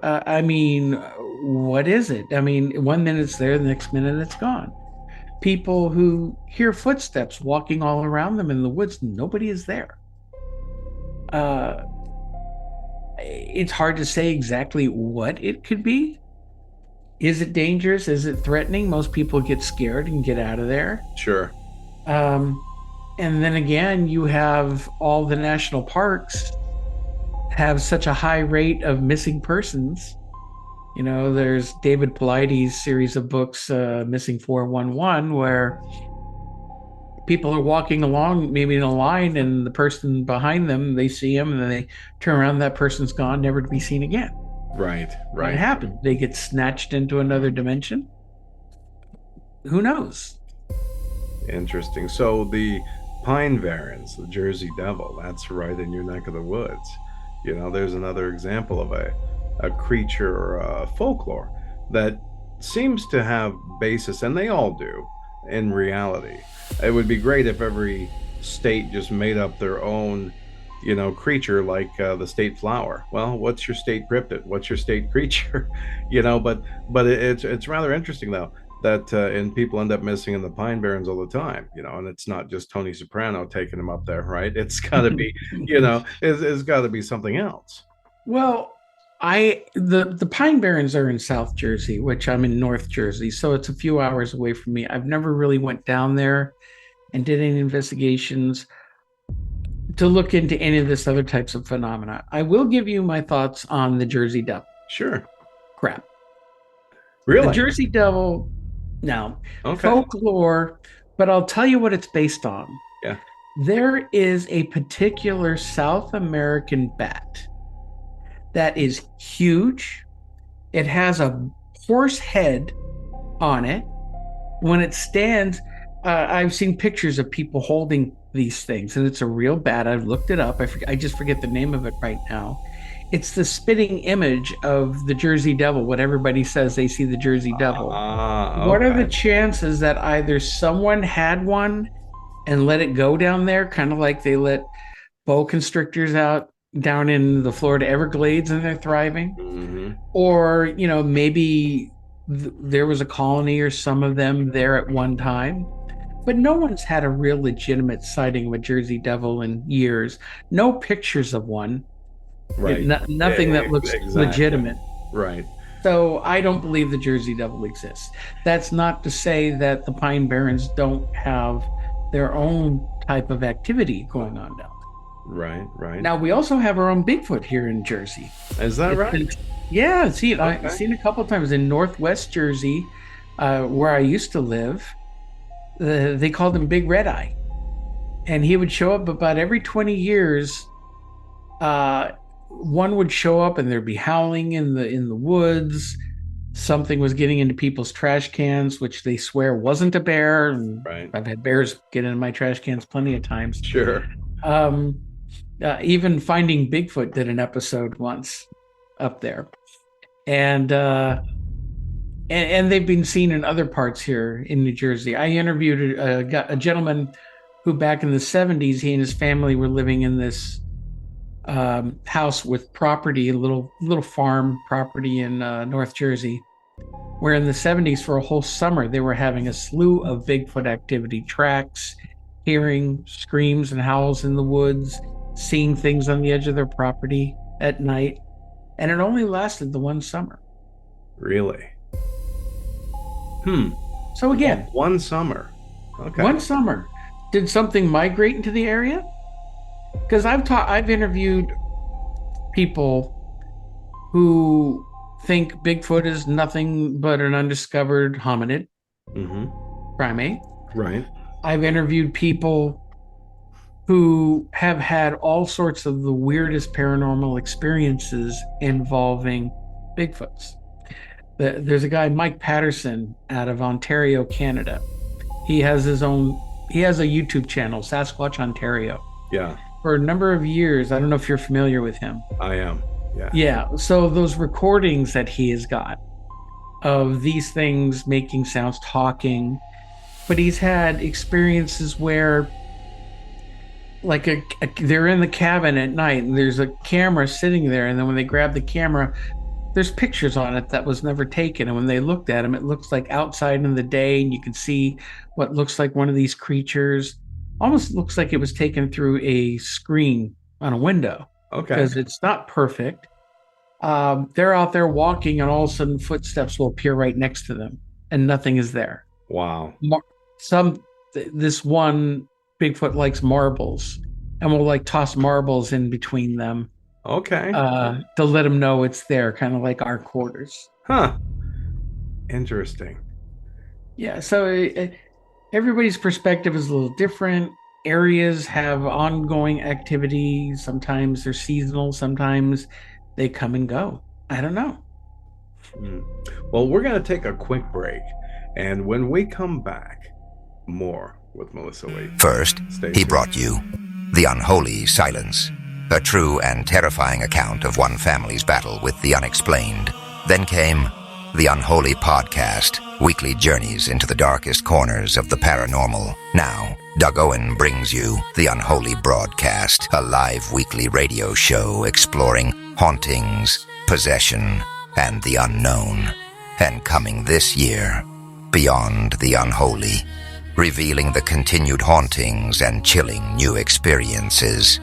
What is it? 1 minute it's there, the next minute it's gone. People who hear footsteps walking all around them in the woods, nobody is there. It's hard to say exactly what it could be. Is it dangerous? Is it threatening? Most people get scared and get out of there. Sure. Um, and then again, you have all the national parks have such a high rate of missing persons. You know, there's David Paulides' series of books, Missing 411, where people are walking along, maybe in a line, and the person behind them, they see him, and then they turn around, that person's gone, never to be seen again. Right. What happened? They get snatched into another dimension? Who knows? Interesting. So the Pine Barrens, the Jersey Devil, that's right in your neck of the woods. You know, there's another example of a creature or folklore that seems to have basis, and they all do, in reality. It would be great if every state just made up their own, you know, creature, like the state flower. Well, what's your state cryptid? What's your state creature? You know, but it's rather interesting though that and people end up missing in the Pine Barrens all the time, you know, and it's not just Tony Soprano taking them up there, right? It's got to be, you know, it's got to be something else. Well, the Pine Barrens are in South Jersey, which I'm in North Jersey, so it's a few hours away from me. I've never really went down there and did any investigations to look into any of this other types of phenomena. I will give you my thoughts on the Jersey Devil. Sure. Crap. Really? The Jersey Devil, now, Okay. folklore, but I'll tell you what it's based on. Yeah. There is a particular South American bat that is huge. It has a horse head on it. When it stands, I've seen pictures of people holding these things, and it's a real bat. I've looked it up. I just forget the name of it right now. It's the spitting image of the Jersey Devil. What everybody says they see the Jersey Devil. Okay. What are the chances that either someone had one and let it go down there, kind of like they let boa constrictors out down in the Florida Everglades and they're thriving? Mm-hmm. Or, you know, maybe there was a colony or some of them there at one time. But no one's had a real legitimate sighting of a Jersey Devil in years. No pictures of one. Right. Nothing that looks legitimate. Right. So I don't believe the Jersey Devil exists. That's not to say that the Pine Barrens don't have their own type of activity going on down there. Right. Now, we also have our own Bigfoot here in Jersey. Is that right? Yeah, I've seen it a couple of times in Northwest Jersey, where I used to live. They called him Big Red Eye. And he would show up about every 20 years. One would show up and there'd be howling in the woods. Something was getting into people's trash cans, which they swear wasn't a bear. And right. I've had bears get into my trash cans plenty of times. Sure. Even Finding Bigfoot did an episode once up there. And they've been seen in other parts here in New Jersey. I interviewed a gentleman who back in the 70s, he and his family were living in this house with property, a little farm property in North Jersey, where in the 70s for a whole summer, they were having a slew of Bigfoot activity, tracks, hearing screams and howls in the woods, seeing things on the edge of their property at night. And it only lasted the one summer. Really? So again, one summer. Okay. One summer. Did something migrate into the area? Because I've interviewed people who think Bigfoot is nothing but an undiscovered hominid, primate. Right. I've interviewed people who have had all sorts of the weirdest paranormal experiences involving Bigfoots. There's a guy, Mike Patterson, out of Ontario, Canada. He has a YouTube channel, Sasquatch Ontario. Yeah. For a number of years. I don't know if you're familiar with him. I am. Yeah. Yeah. So those recordings that he has got of these things making sounds, talking, but he's had experiences where like they're in the cabin at night and there's a camera sitting there, and then when they grab the camera, there's pictures on it that was never taken, and when they looked at him, it looks like outside in the day, and you can see what looks like one of these creatures. Almost looks like it was taken through a screen on a window. Okay. Because it's not perfect, They're out there walking, and all of a sudden footsteps will appear right next to them, and nothing is there. Wow. This one Bigfoot likes marbles, and will like toss marbles in between them Okay. to let them know it's there, kind of like our quarters. Huh. Interesting. Yeah. So everybody's perspective is a little different. Areas have ongoing activity. Sometimes they're seasonal. Sometimes they come and go. I don't know. Well, we're going to take a quick break. And when we come back, more with Milyssa Leigh. First, he brought you The Unholy Silence, a true and terrifying account of one family's battle with the unexplained. Then came The Unholy Podcast, weekly journeys into the darkest corners of the paranormal. Now, Doug Owen brings you The Unholy Broadcast, a live weekly radio show exploring hauntings, possession, and the unknown. And coming this year, Beyond the Unholy, revealing the continued hauntings and chilling new experiences.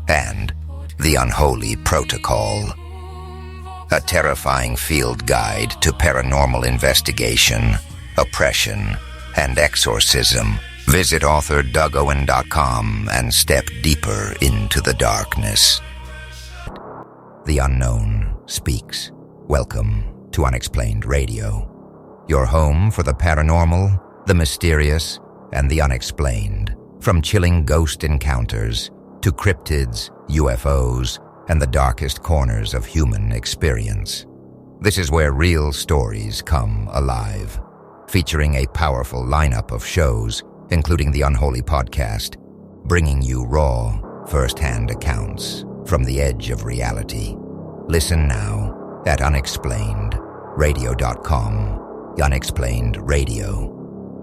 And The Unholy Protocol, a terrifying field guide to paranormal investigation, oppression, and exorcism. Visit author DougOwen.com and step deeper into the darkness. The unknown speaks. Welcome to Unexplained Radio, your home for the paranormal, the mysterious, and the unexplained. From chilling ghost encounters to cryptids, UFOs, and the darkest corners of human experience. This is where real stories come alive, featuring a powerful lineup of shows, including the Unholy Podcast, bringing you raw, first-hand accounts from the edge of reality. Listen now at unexplainеdradio.com. Unexplained Radio,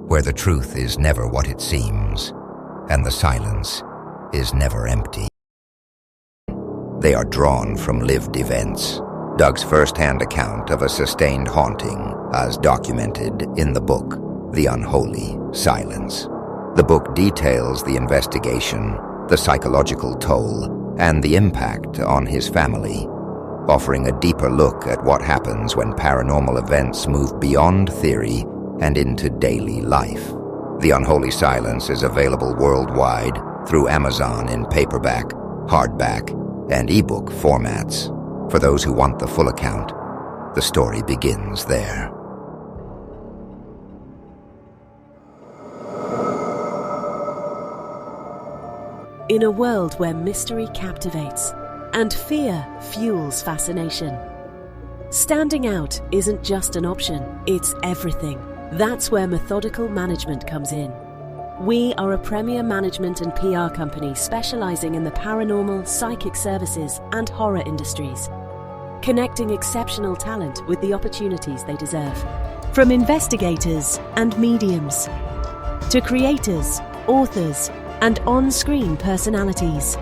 where the truth is never what it seems, and the silence is never empty. They are drawn from lived events. Doug's first-hand account of a sustained haunting, as documented in the book, The Unholy Silence. The book details the investigation, the psychological toll, and the impact on his family, offering a deeper look at what happens when paranormal events move beyond theory and into daily life. The Unholy Silence is available worldwide through Amazon in paperback, hardback, and ebook formats. For those who want the full account, the story begins there. In a world where mystery captivates and fear fuels fascination, standing out isn't just an option, it's everything. That's where methodical management comes in. We are a premier management and PR company specializing in the paranormal, psychic services, and horror industries, connecting exceptional talent with the opportunities they deserve. From investigators and mediums to creators, authors, and on-screen personalities,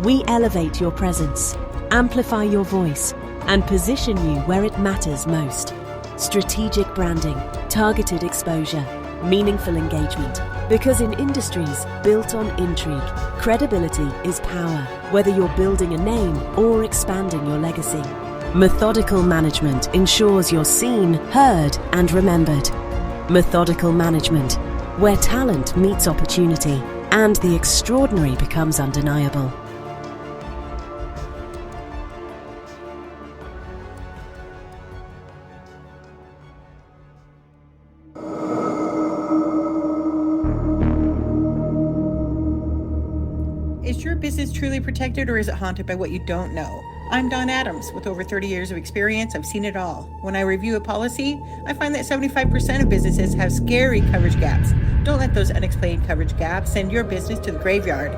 we elevate your presence, amplify your voice, and position you where it matters most. Strategic branding, targeted exposure, meaningful engagement. Because in industries built on intrigue, credibility is power, whether you're building a name or expanding your legacy. Methodical management ensures you're seen, heard, and remembered. Methodical management, where talent meets opportunity and the extraordinary becomes undeniable. Is your business truly protected, or is it haunted by what you don't know? I'm Dawn Adams. With over 30 years of experience, I've seen it all. When I review a policy, I find that 75% of businesses have scary coverage gaps. Don't let those unexplained coverage gaps send your business to the graveyard.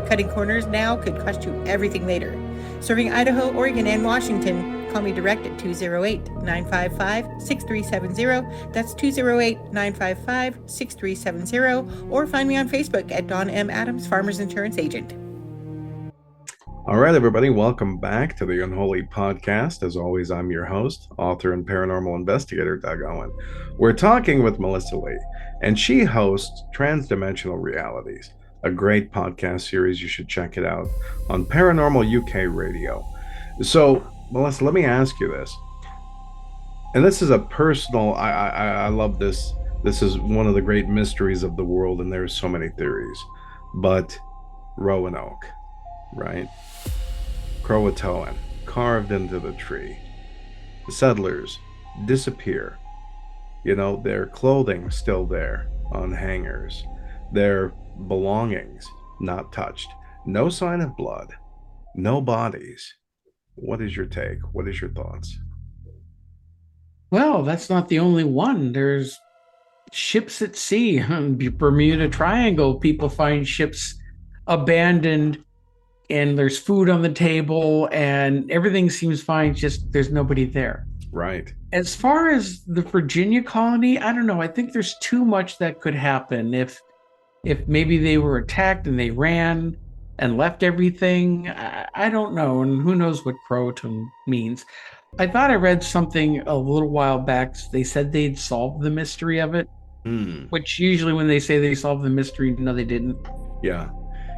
Cutting corners now could cost you everything later. Serving Idaho, Oregon, and Washington, call me direct at 208-955-6370. That's 208-955-6370. Or find me on Facebook at Dawn M. Adams, Farmers Insurance Agent. All right, everybody, welcome back to the Unholy Podcast. As always, I'm your host, author and paranormal investigator, Doug Owen. We're talking with Milyssa Leigh, and she hosts Transdimensional Realities, a great podcast series. You should check it out on Paranormal UK Radio. So Melissa, let me ask you this. And this is a personal, I love this. This is one of the great mysteries of the world, and there's so many theories. But Roanoke, right? Croatoan, carved into the tree. The settlers disappear. You know, their clothing still there on hangers. Their belongings not touched. No sign of blood. No bodies. What is your take? What is your thoughts? Well, that's not the only one. There's ships at sea, Bermuda Triangle. People find ships abandoned, and there's food on the table, and everything seems fine. Just there's nobody there. Right. As far as the Virginia colony, I don't know. I think there's too much that could happen if maybe they were attacked and they ran and left everything. I don't know, and who knows what Croton means. I thought I read something a little while back. They said they'd solved the mystery of it, which usually when they say they solved the mystery, no, they didn't. Yeah.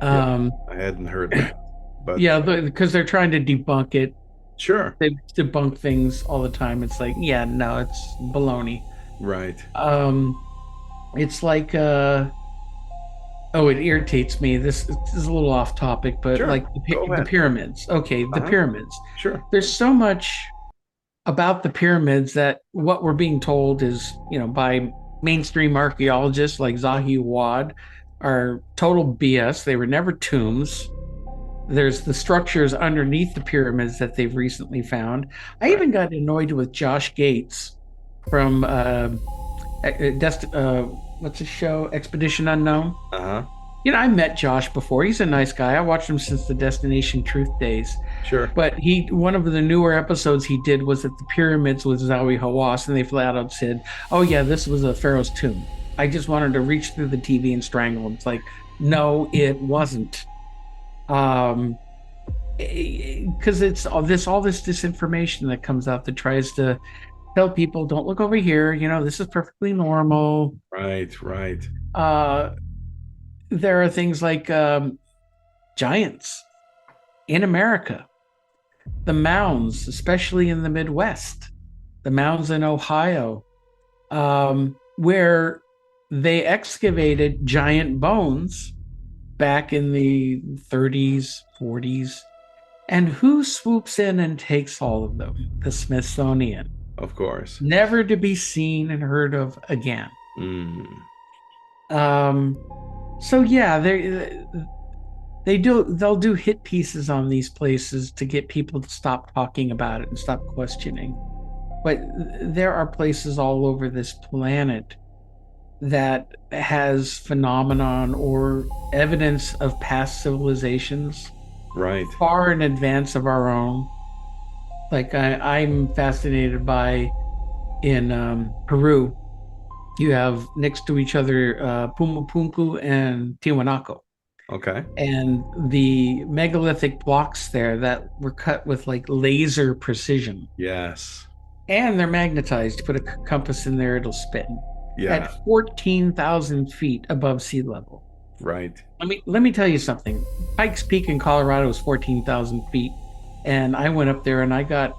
I hadn't heard that. But yeah, because they're trying to debunk it. Sure. They debunk things all the time. It's like, yeah, no, it's baloney. Right. It's like, it irritates me. This is a little off topic, but sure. like the pyramids. Okay, the pyramids. Sure. There's so much about the pyramids that what we're being told is, by mainstream archaeologists like Zahi Wad, are total BS. They were never tombs. There's the structures underneath the pyramids that they've recently found. I even got annoyed with Josh Gates from what's his show? Expedition Unknown. I met Josh before. He's a nice guy. I watched him since the Destination Truth days. Sure. But one of the newer episodes he did was at the pyramids with Zawi Hawass, and they flat out said, "Oh yeah, this was a pharaoh's tomb." I just wanted to reach through the TV and strangle him. It's like, no, it wasn't. Because it's all this disinformation that comes out that tries to tell people, don't look over here. This is perfectly normal. Right. There are things like giants in America, the mounds, especially in the Midwest, the mounds in Ohio, where they excavated giant bones back in the 30s, 40s. And who swoops in and takes all of them? The Smithsonian. Of course. Never to be seen and heard of again. So yeah, they'll do hit pieces on these places to get people to stop talking about it and stop questioning. But there are places all over this planet that has phenomenon or evidence of past civilizations far in advance of our own. Like I'm fascinated by in Peru, you have next to each other Pumapunku and Tiwanaku. Okay. And the megalithic blocks there that were cut with like laser precision. Yes. And they're magnetized. Put a compass in there, it'll spin. Yeah. At 14,000 feet above sea level. Right. Let me tell you something. Pikes Peak in Colorado is 14,000 feet. And I went up there and I got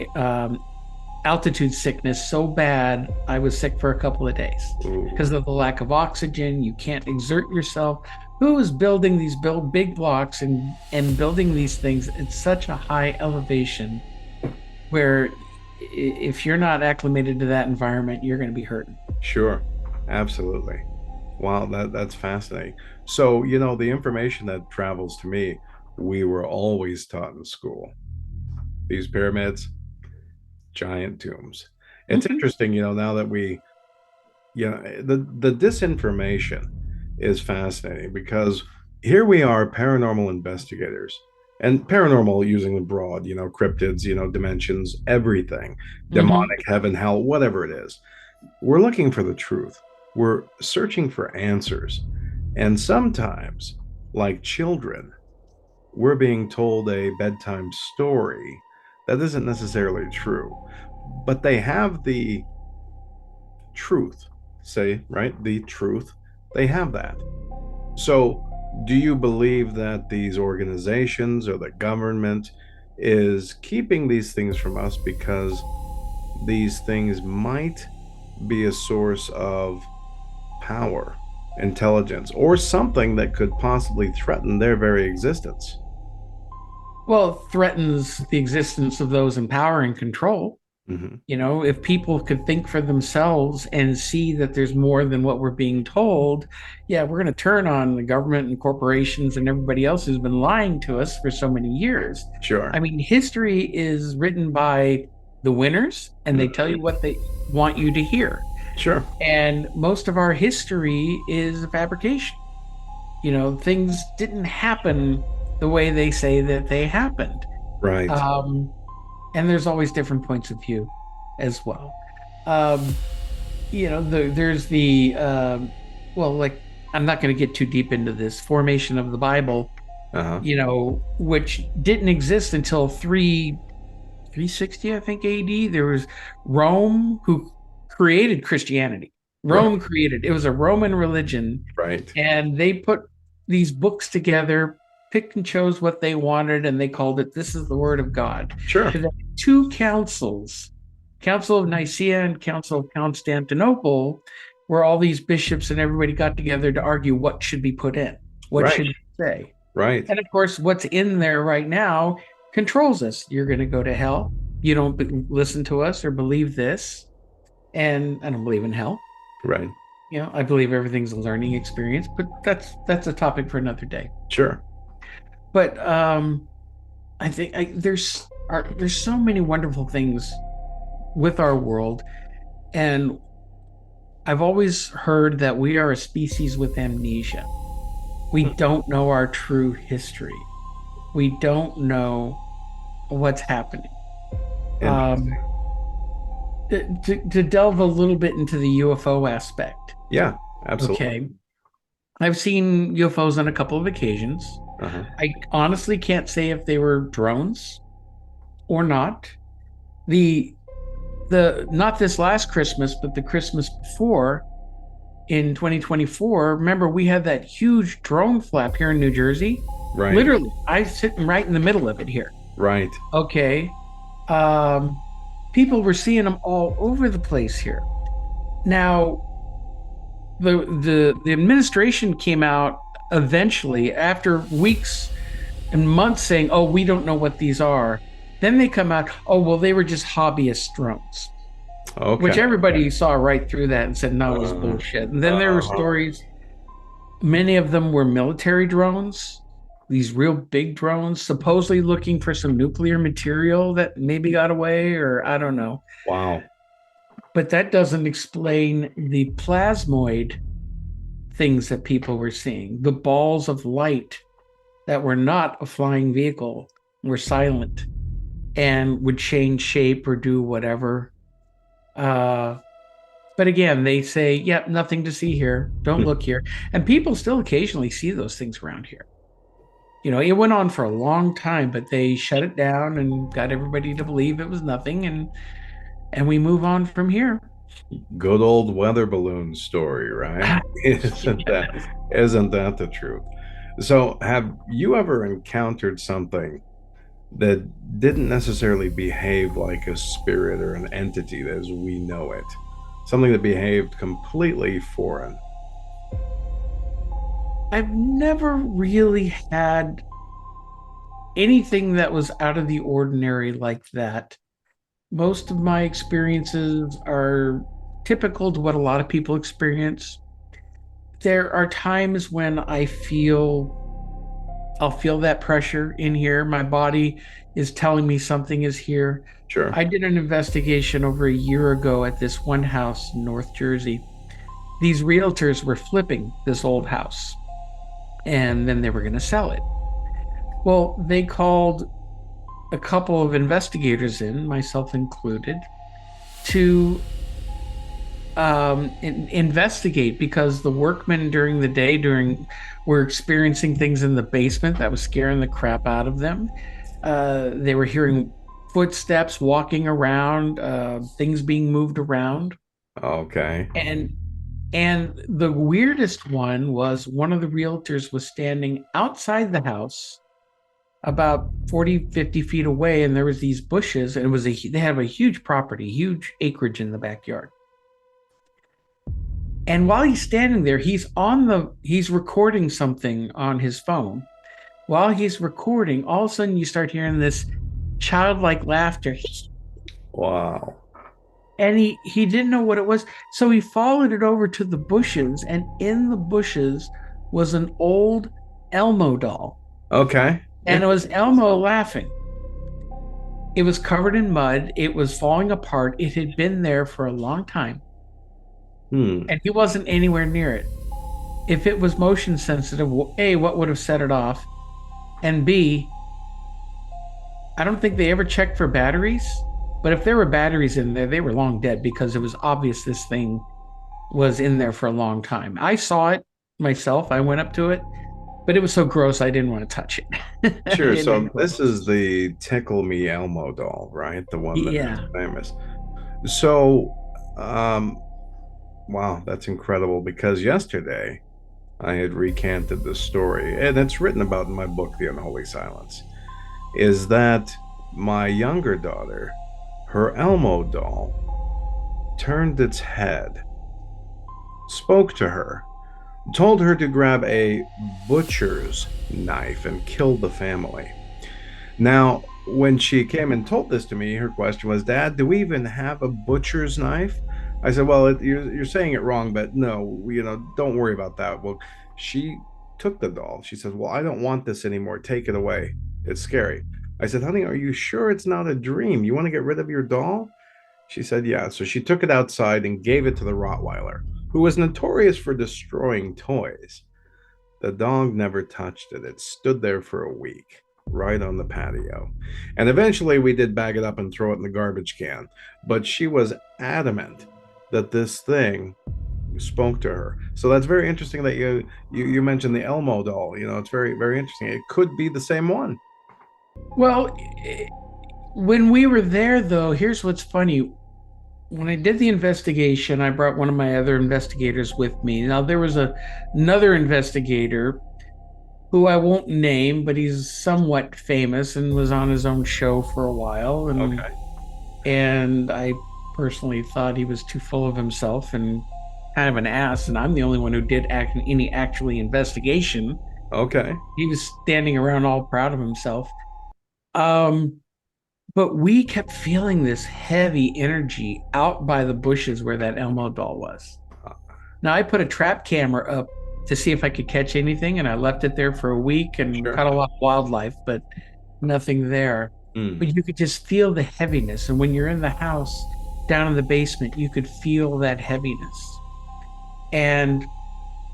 altitude sickness so bad I was sick for a couple of days because of the lack of oxygen. You can't exert yourself. Who is building these big blocks and building these things at such a high elevation where if you're not acclimated to that environment, you're going to be hurting? Sure. Absolutely. Wow, that's fascinating. So, the information that travels to me, we were always taught in school. These pyramids, giant tombs. It's interesting, now that we, the disinformation is fascinating because here we are, paranormal investigators, and paranormal using the broad, cryptids, dimensions, everything, demonic, heaven, hell, whatever it is. We're looking for the truth. We're searching for answers. And sometimes, like children, we're being told a bedtime story that isn't necessarily true, but they have the truth, the truth, they have that. So do you believe that these organizations or the government is keeping these things from us because these things might be a source of power, intelligence, or something that could possibly threaten their very existence. Well, it threatens the existence of those in power and control. Mm-hmm. If people could think for themselves and see that there's more than what we're being told, yeah, we're going to turn on the government and corporations and everybody else who's been lying to us for so many years. Sure. I mean, history is written by the winners, and they tell you what they want you to hear. Sure. And most of our history is a fabrication. Things didn't happen the way they say that they happened. Right. And there's always different points of view as well. There's the, I'm not going to get too deep into this formation of the Bible, which didn't exist until 360, I think, AD. There was Rome who created Christianity. Rome created, it was a Roman religion. Right. And they put these books together, picked and chose what they wanted, and they called it, this is the word of God. Sure. Two councils, Council of Nicaea and Council of Constantinople, where all these bishops and everybody got together to argue what should be put in, what should it say. Right. And of course, what's in there right now controls us. You're going to go to hell. You don't listen to us or believe this. And I don't believe in hell. Right. I believe everything's a learning experience, but that's a topic for another day. Sure. But I think there's so many wonderful things with our world, and I've always heard that we are a species with amnesia. We don't know our true history. We don't know what's happening. To delve a little bit into the UFO aspect. Yeah, absolutely. Okay. I've seen UFOs on a couple of occasions. Uh-huh. I honestly can't say if they were drones or not. The not this last Christmas, but the Christmas before, in 2024, remember we had that huge drone flap here in New Jersey? Right. Literally, I'm sitting right in the middle of it here. Right. Okay. People were seeing them all over the place here. Now, the administration came out eventually after weeks and months saying, oh, we don't know what these are. Then they come out, oh, well, they were just hobbyist drones. Okay. Which everybody saw right through that and said, no, it was bullshit. And then there were stories, many of them were military drones, these real big drones, supposedly looking for some nuclear material that maybe got away, or I don't know. Wow. But that doesn't explain the plasmoid things that people were seeing. The balls of light that were not a flying vehicle were silent and would change shape or do whatever. But again, they say, yep, nothing to see here. Don't look here. And people still occasionally see those things around here. It went on for a long time, but they shut it down and got everybody to believe it was nothing. And we move on from here. Good old weather balloon story, right? Isn't that the truth? So have you ever encountered something that didn't necessarily behave like a spirit or an entity as we know it? Something that behaved completely foreign? I've never really had anything that was out of the ordinary like that. Most of my experiences are typical to what a lot of people experience. There are times when I'll feel that pressure in here. My body is telling me something is here. Sure. I did an investigation over a year ago at this one house in North Jersey. These realtors were flipping this old house, and then they were going to sell it. Well, they called a couple of investigators in, myself included, to investigate, because the workmen during the day were experiencing things in the basement that was scaring the crap out of them. They were hearing footsteps walking around, things being moved around. Okay. And the weirdest one was one of the realtors was standing outside the house, about 40, 50 feet away, and there was these bushes, and they have a huge property, huge acreage in the backyard. And while he's standing there, he's recording something on his phone. While he's recording, all of a sudden you start hearing this childlike laughter. Wow. And he didn't know what it was. So he followed it over to the bushes, and in the bushes was an old Elmo doll. Okay. And it was Elmo laughing. It was covered in mud. It was falling apart. It had been there for a long time. And he wasn't anywhere near it. If it was motion sensitive, A, what would have set it off? And B, I don't think they ever checked for batteries. But if there were batteries in there, they were long dead, because it was obvious this thing was in there for a long time. I saw it myself. I went up to it, but it was so gross I didn't want to touch it. Sure. So this is the Tickle Me Elmo doll, right? The one that is famous. So, wow, that's incredible, because yesterday I had recanted the story, and it's written about in my book, The Unholy Silence, is that my younger daughter, her Elmo doll, turned its head, spoke to her, told her to grab a butcher's knife and kill the family. Now, when she came and told this to me, her question was, "Dad, do we even have a butcher's knife?" I said, "Well, you're saying it wrong, but no, don't worry about that." Well, she took the doll. She says, "Well, I don't want this anymore. Take it away. It's scary." I said, "Honey, are you sure it's not a dream? You want to get rid of your doll?" She said, "Yeah." So she took it outside and gave it to the Rottweiler, who was notorious for destroying toys. The dog never touched it. It stood there for a week, right on the patio. And eventually we did bag it up and throw it in the garbage can. But she was adamant that this thing spoke to her. So that's very interesting that you mentioned the Elmo doll. It's very, very interesting. It could be the same one. Well, when we were there, though, here's what's funny. When I did the investigation, I brought one of my other investigators with me. Now, there was another investigator who I won't name, but he's somewhat famous and was on his own show for a while. And I personally thought he was too full of himself and kind of an ass, and I'm the only one who did any actually investigation. Okay. He was standing around all proud of himself. But we kept feeling this heavy energy out by the bushes where that Elmo doll was. Now, I put a trap camera up to see if I could catch anything, and I left it there for a week and caught a lot of wildlife, but nothing there. But you could just feel the heaviness. And when you're in the house down in the basement, you could feel that heaviness. And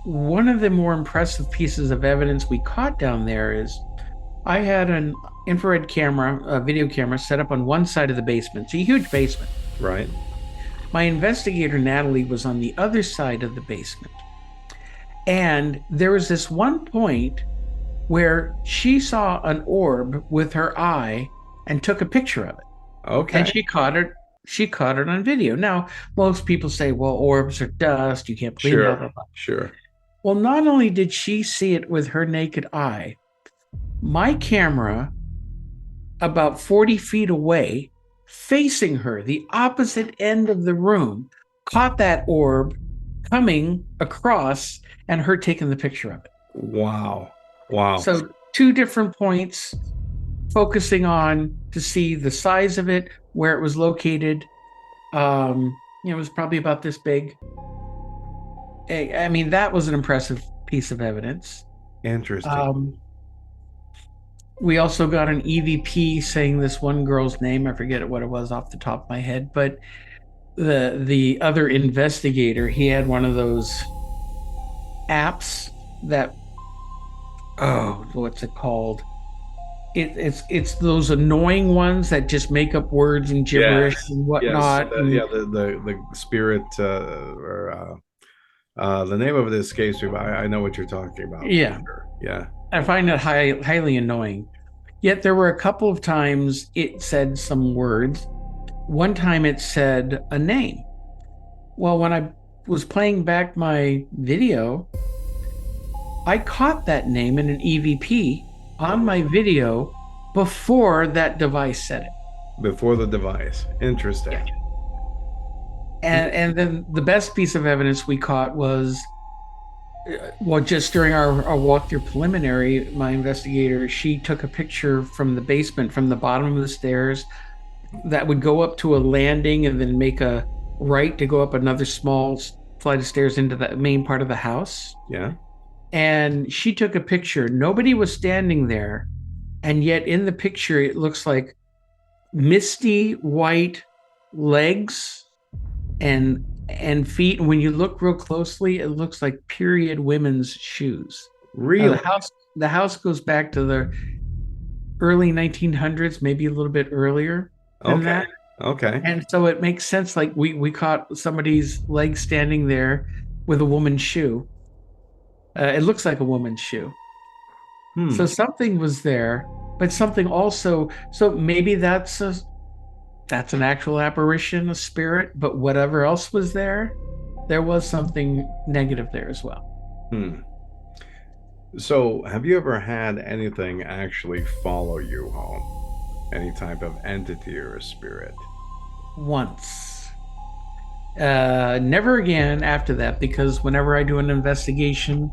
one of the more impressive pieces of evidence we caught down there is I had an infrared camera, a video camera, set up on one side of the basement. It's a huge basement. Right. My investigator, Natalie, was on the other side of the basement. And there was this one point where she saw an orb with her eye and took a picture of it. Okay. And she caught it on video. Now, most people say, well, orbs are dust. You can't believe blah, blah, blah. Sure. Well, not only did she see it with her naked eye, my camera, about 40 feet away, facing her, the opposite end of the room, caught that orb coming across and her taking the picture of it. Wow. So 2 different points, focusing on to see the size of it, where it was located. It was probably about this big. I mean, that was an impressive piece of evidence. Interesting. We also got an EVP saying this one girl's name. I forget what it was off the top of my head, but the other investigator, he had one of those apps that, what's it called? It's those annoying ones that just make up words and gibberish and whatnot. Yes. The spirit or the name of it escapes me, but I know what you're talking about. Yeah. Sure. Yeah. I find it highly annoying. Yet there were a couple of times it said some words. One time it said a name. Well, when I was playing back my video, I caught that name in an EVP on my video before that device said it. Before the device. Interesting. Yeah. And then the best piece of evidence we caught was, well, just during our walk through preliminary, my investigator, she took a picture from the basement, from the bottom of the stairs, that would go up to a landing and then make a right to go up another small flight of stairs into the main part of the house. Yeah. And she took a picture. Nobody was standing there. And yet in the picture, it looks like misty white legs and feet. And when you look real closely, it looks like period women's shoes. Really? The house goes back to the early 1900s, maybe a little bit earlier than that. Okay. And so it makes sense. Like we caught somebody's leg standing there with a woman's shoe. It looks like a woman's shoe. So something was there, but something also. So maybe that's an actual apparition, a spirit. But whatever else was there was something negative there as well. So, have you ever had anything actually follow you home? Any type of entity or a spirit? Once. Never again after that, because whenever I do an investigation,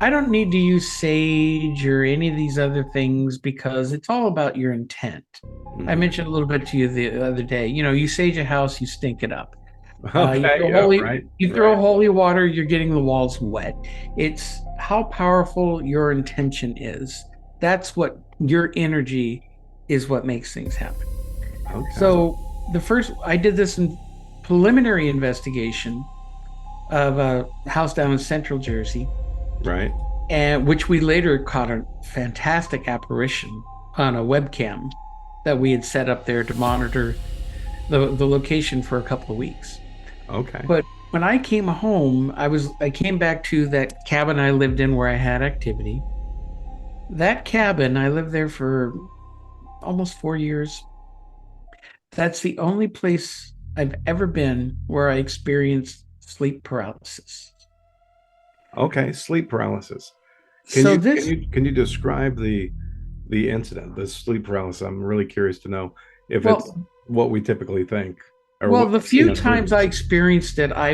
I don't need to use sage or any of these other things because it's all about your intent. I mentioned a little bit to you the other day. You sage a house, you stink it up. You throw holy water, you're getting the walls wet. It's how powerful your intention is. That's what your energy is, what makes things happen. Okay. So I did this in preliminary investigation of a house down in Central Jersey. Right. And which we later caught a fantastic apparition on a webcam that we had set up there to monitor the location for a couple of weeks. Okay. But when I came home, I came back to that cabin I lived in where I had activity. That cabin, I lived there for almost 4 years. That's the only place I've ever been where I experienced sleep paralysis. Okay, sleep paralysis. Can you describe the incident, the sleep paralysis? I'm really curious to know if it's what we typically think. Well, the few times I experienced it, I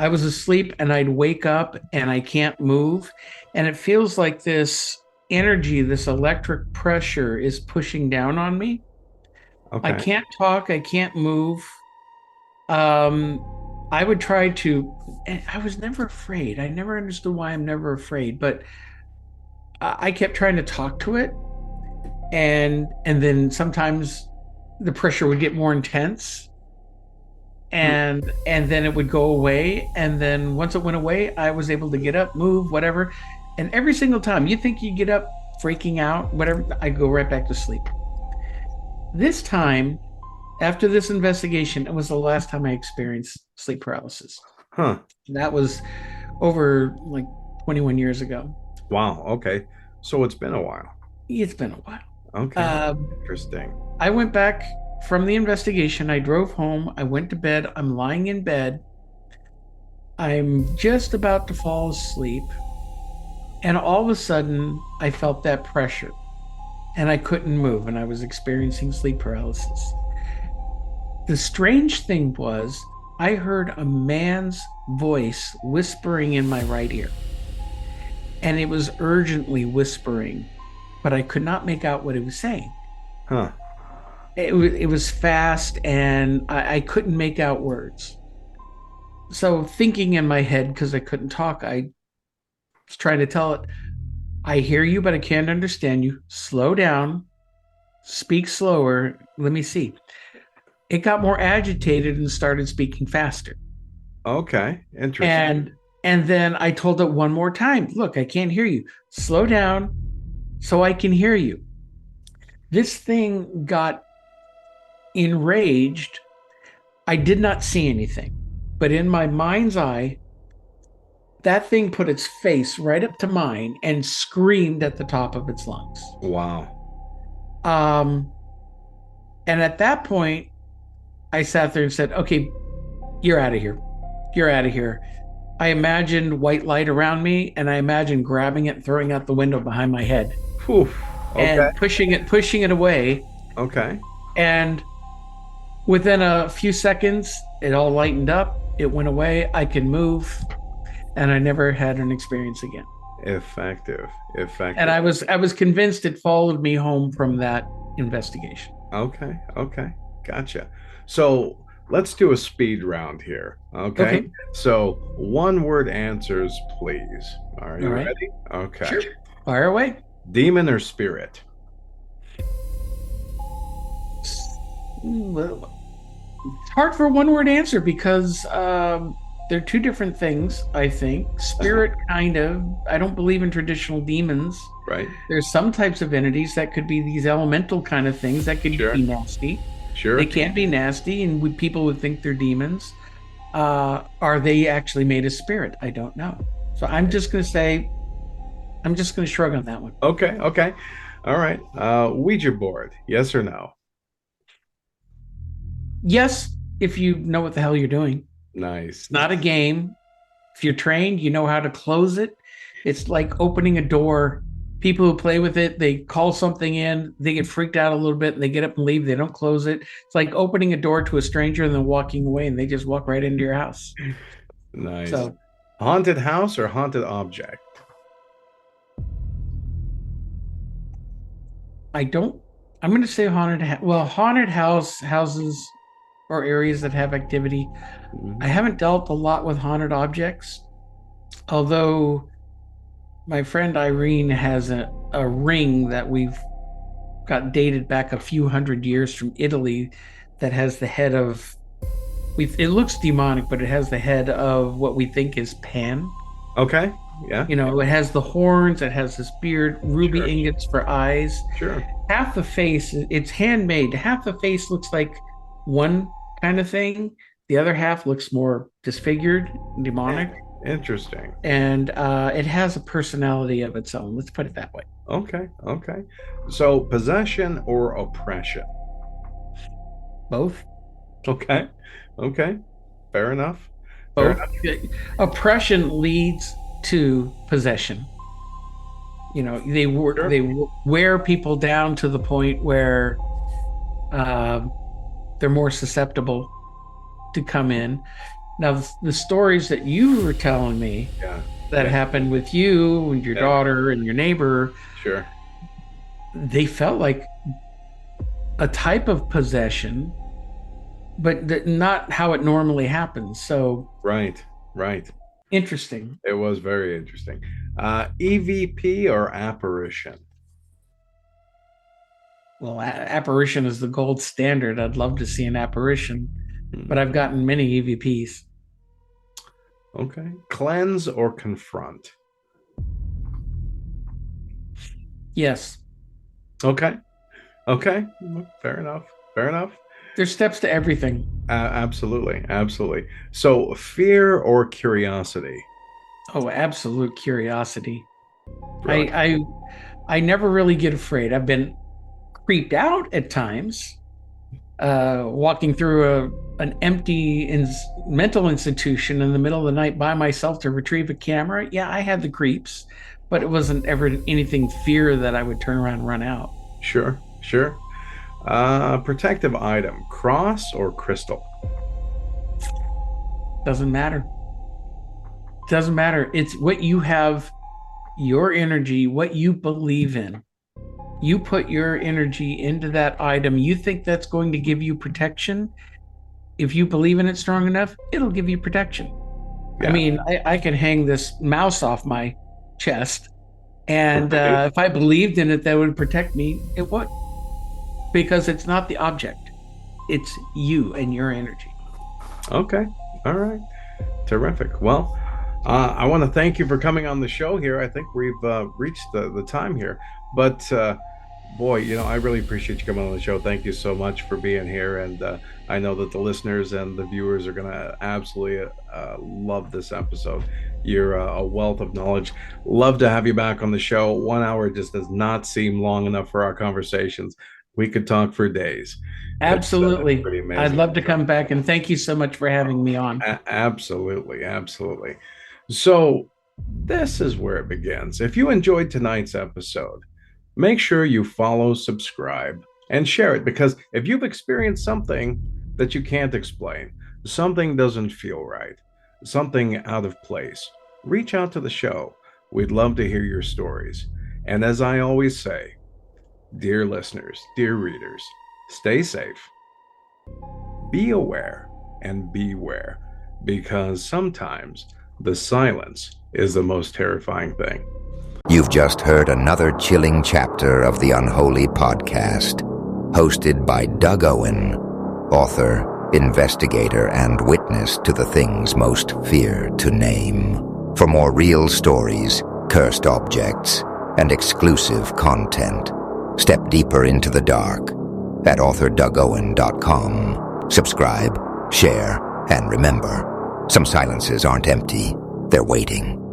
was asleep and I'd wake up and I can't move, and it feels like this energy, this electric pressure is pushing down on me. Okay. I can't talk, I can't move. I would try to, and I was never afraid. I never understood why I'm never afraid, but I kept trying to talk to it. And then sometimes the pressure would get more intense and then it would go away. And then once it went away, I was able to get up, move, whatever. And every single time you think you get up freaking out, whatever, I go right back to sleep. This time, after this investigation, it was the last time I experienced sleep paralysis. That was over like 21 years ago. Wow. Okay. So it's been a while. It's been a while. Okay. Interesting. I went back from the investigation. I drove home. I went to bed. I'm lying in bed. I'm just about to fall asleep. And all of a sudden, I felt that pressure. And I couldn't move. And I was experiencing sleep paralysis. The strange thing was, I heard a man's voice whispering in my right ear. And it was urgently whispering, but I could not make out what it was saying. It was fast, and I couldn't make out words. So thinking in my head, because I couldn't talk, I was trying to tell it, I hear you, but I can't understand you. Slow down. Speak slower. Let me see. It got more agitated and started speaking faster. Okay, interesting. And then I told it one more time. Look, I can't hear you. Slow down so I can hear you. This thing got enraged. I did not see anything, but in my mind's eye, that thing put its face right up to mine and screamed at the top of its lungs. Wow. And at that point, I sat there and said, okay, you're out of here. You're out of here. I imagined white light around me, and I imagined grabbing it and throwing out the window behind my head. Whew. and pushing it away. Okay. And within a few seconds, it all lightened up. It went away. I could move, and I never had an experience again. Effective. And I was convinced it followed me home from that investigation. Okay. Gotcha. So let's do a speed round here. Okay. So 1-word answers, please. Are you ready? Okay. Sure. Fire away. Demon or spirit? Well, it's hard for a 1-word answer because they're two different things, I think. Spirit, kind of. I don't believe in traditional demons. Right. There's some types of entities that could be these elemental kind of things that could be nasty. Sure. They can be nasty, and people would think they're demons. Are they actually made of spirit? I don't know. So I'm just going to shrug on that one. Okay. All right. Ouija board, yes or no? Yes, if you know what the hell you're doing. Nice. It's not a game. If you're trained, you know how to close it. It's like opening a door. People who play with it, they call something in, they get freaked out a little bit, and they get up and leave. They don't close it. It's like opening a door to a stranger and then walking away, and they just walk right into your house. Nice. So, haunted house or haunted object? I'm going to say haunted houses or areas that have activity. I haven't dealt a lot with haunted objects, although my friend Irene has a ring that we've got dated back a few hundred years from Italy that has the head of, it looks demonic, but it has the head of what we think is Pan. Okay. Yeah. It has the horns, it has this beard, ruby ingots for eyes. Sure. Half the face, it's handmade. Half the face looks like one kind of thing. The other half looks more disfigured, demonic. Interesting. And it has a personality of its own. Let's put it that way. Okay. So possession or oppression? Both. Okay. Fair enough. Both. Oppression leads to possession. They wear people down to the point where they're more susceptible to come in. Now, the stories that you were telling me that happened with you and your daughter and your neighbor, they felt like a type of possession, but not how it normally happens. So right. Interesting. It was very interesting. EVP or apparition? Well, apparition is the gold standard. I'd love to see an apparition, but I've gotten many EVPs. Okay. Cleanse or confront? Yes. Okay. Fair enough. There's steps to everything. Absolutely. So fear or curiosity? Oh, absolute curiosity. Right. I never really get afraid. I've been creeped out at times, walking through an empty mental institution in the middle of the night by myself to retrieve a camera. Yeah, I had the creeps, but it wasn't ever anything fear that I would turn around and run out. Sure. Protective item, cross or crystal? Doesn't matter. It's what you have, your energy, what you believe in. You put your energy into that item. You think that's going to give you protection. If you believe in it strong enough, it'll give you protection. Yeah. I mean, I could hang this mouse off my chest, and if I believed in it, that would protect me. It would. Because it's not the object. It's you and your energy. Okay. All right. Terrific. Well, I want to thank you for coming on the show here. I think we've reached the time here. But, boy, I really appreciate you coming on the show. Thank you so much for being here. And I know that the listeners and the viewers are going to absolutely love this episode. You're a wealth of knowledge. Love to have you back on the show. 1 hour just does not seem long enough for our conversations. We could talk for days. Absolutely. I'd love to come back, and thank you so much for having me on. Absolutely. So this is where it begins. If you enjoyed tonight's episode, make sure you follow, subscribe, and share it, because if you've experienced something that you can't explain, something doesn't feel right, something out of place, reach out to the show. We'd love to hear your stories. And as I always say, dear listeners, dear readers, stay safe, be aware, and beware, because sometimes the silence is the most terrifying thing. You've just heard another chilling chapter of the Unholy Podcast, hosted by Doug Owen, author, investigator, and witness to the things most fear to name. For more real stories, cursed objects, and exclusive content, step deeper into the dark at authorDougOwen.com. Subscribe, share, and remember, some silences aren't empty, they're waiting.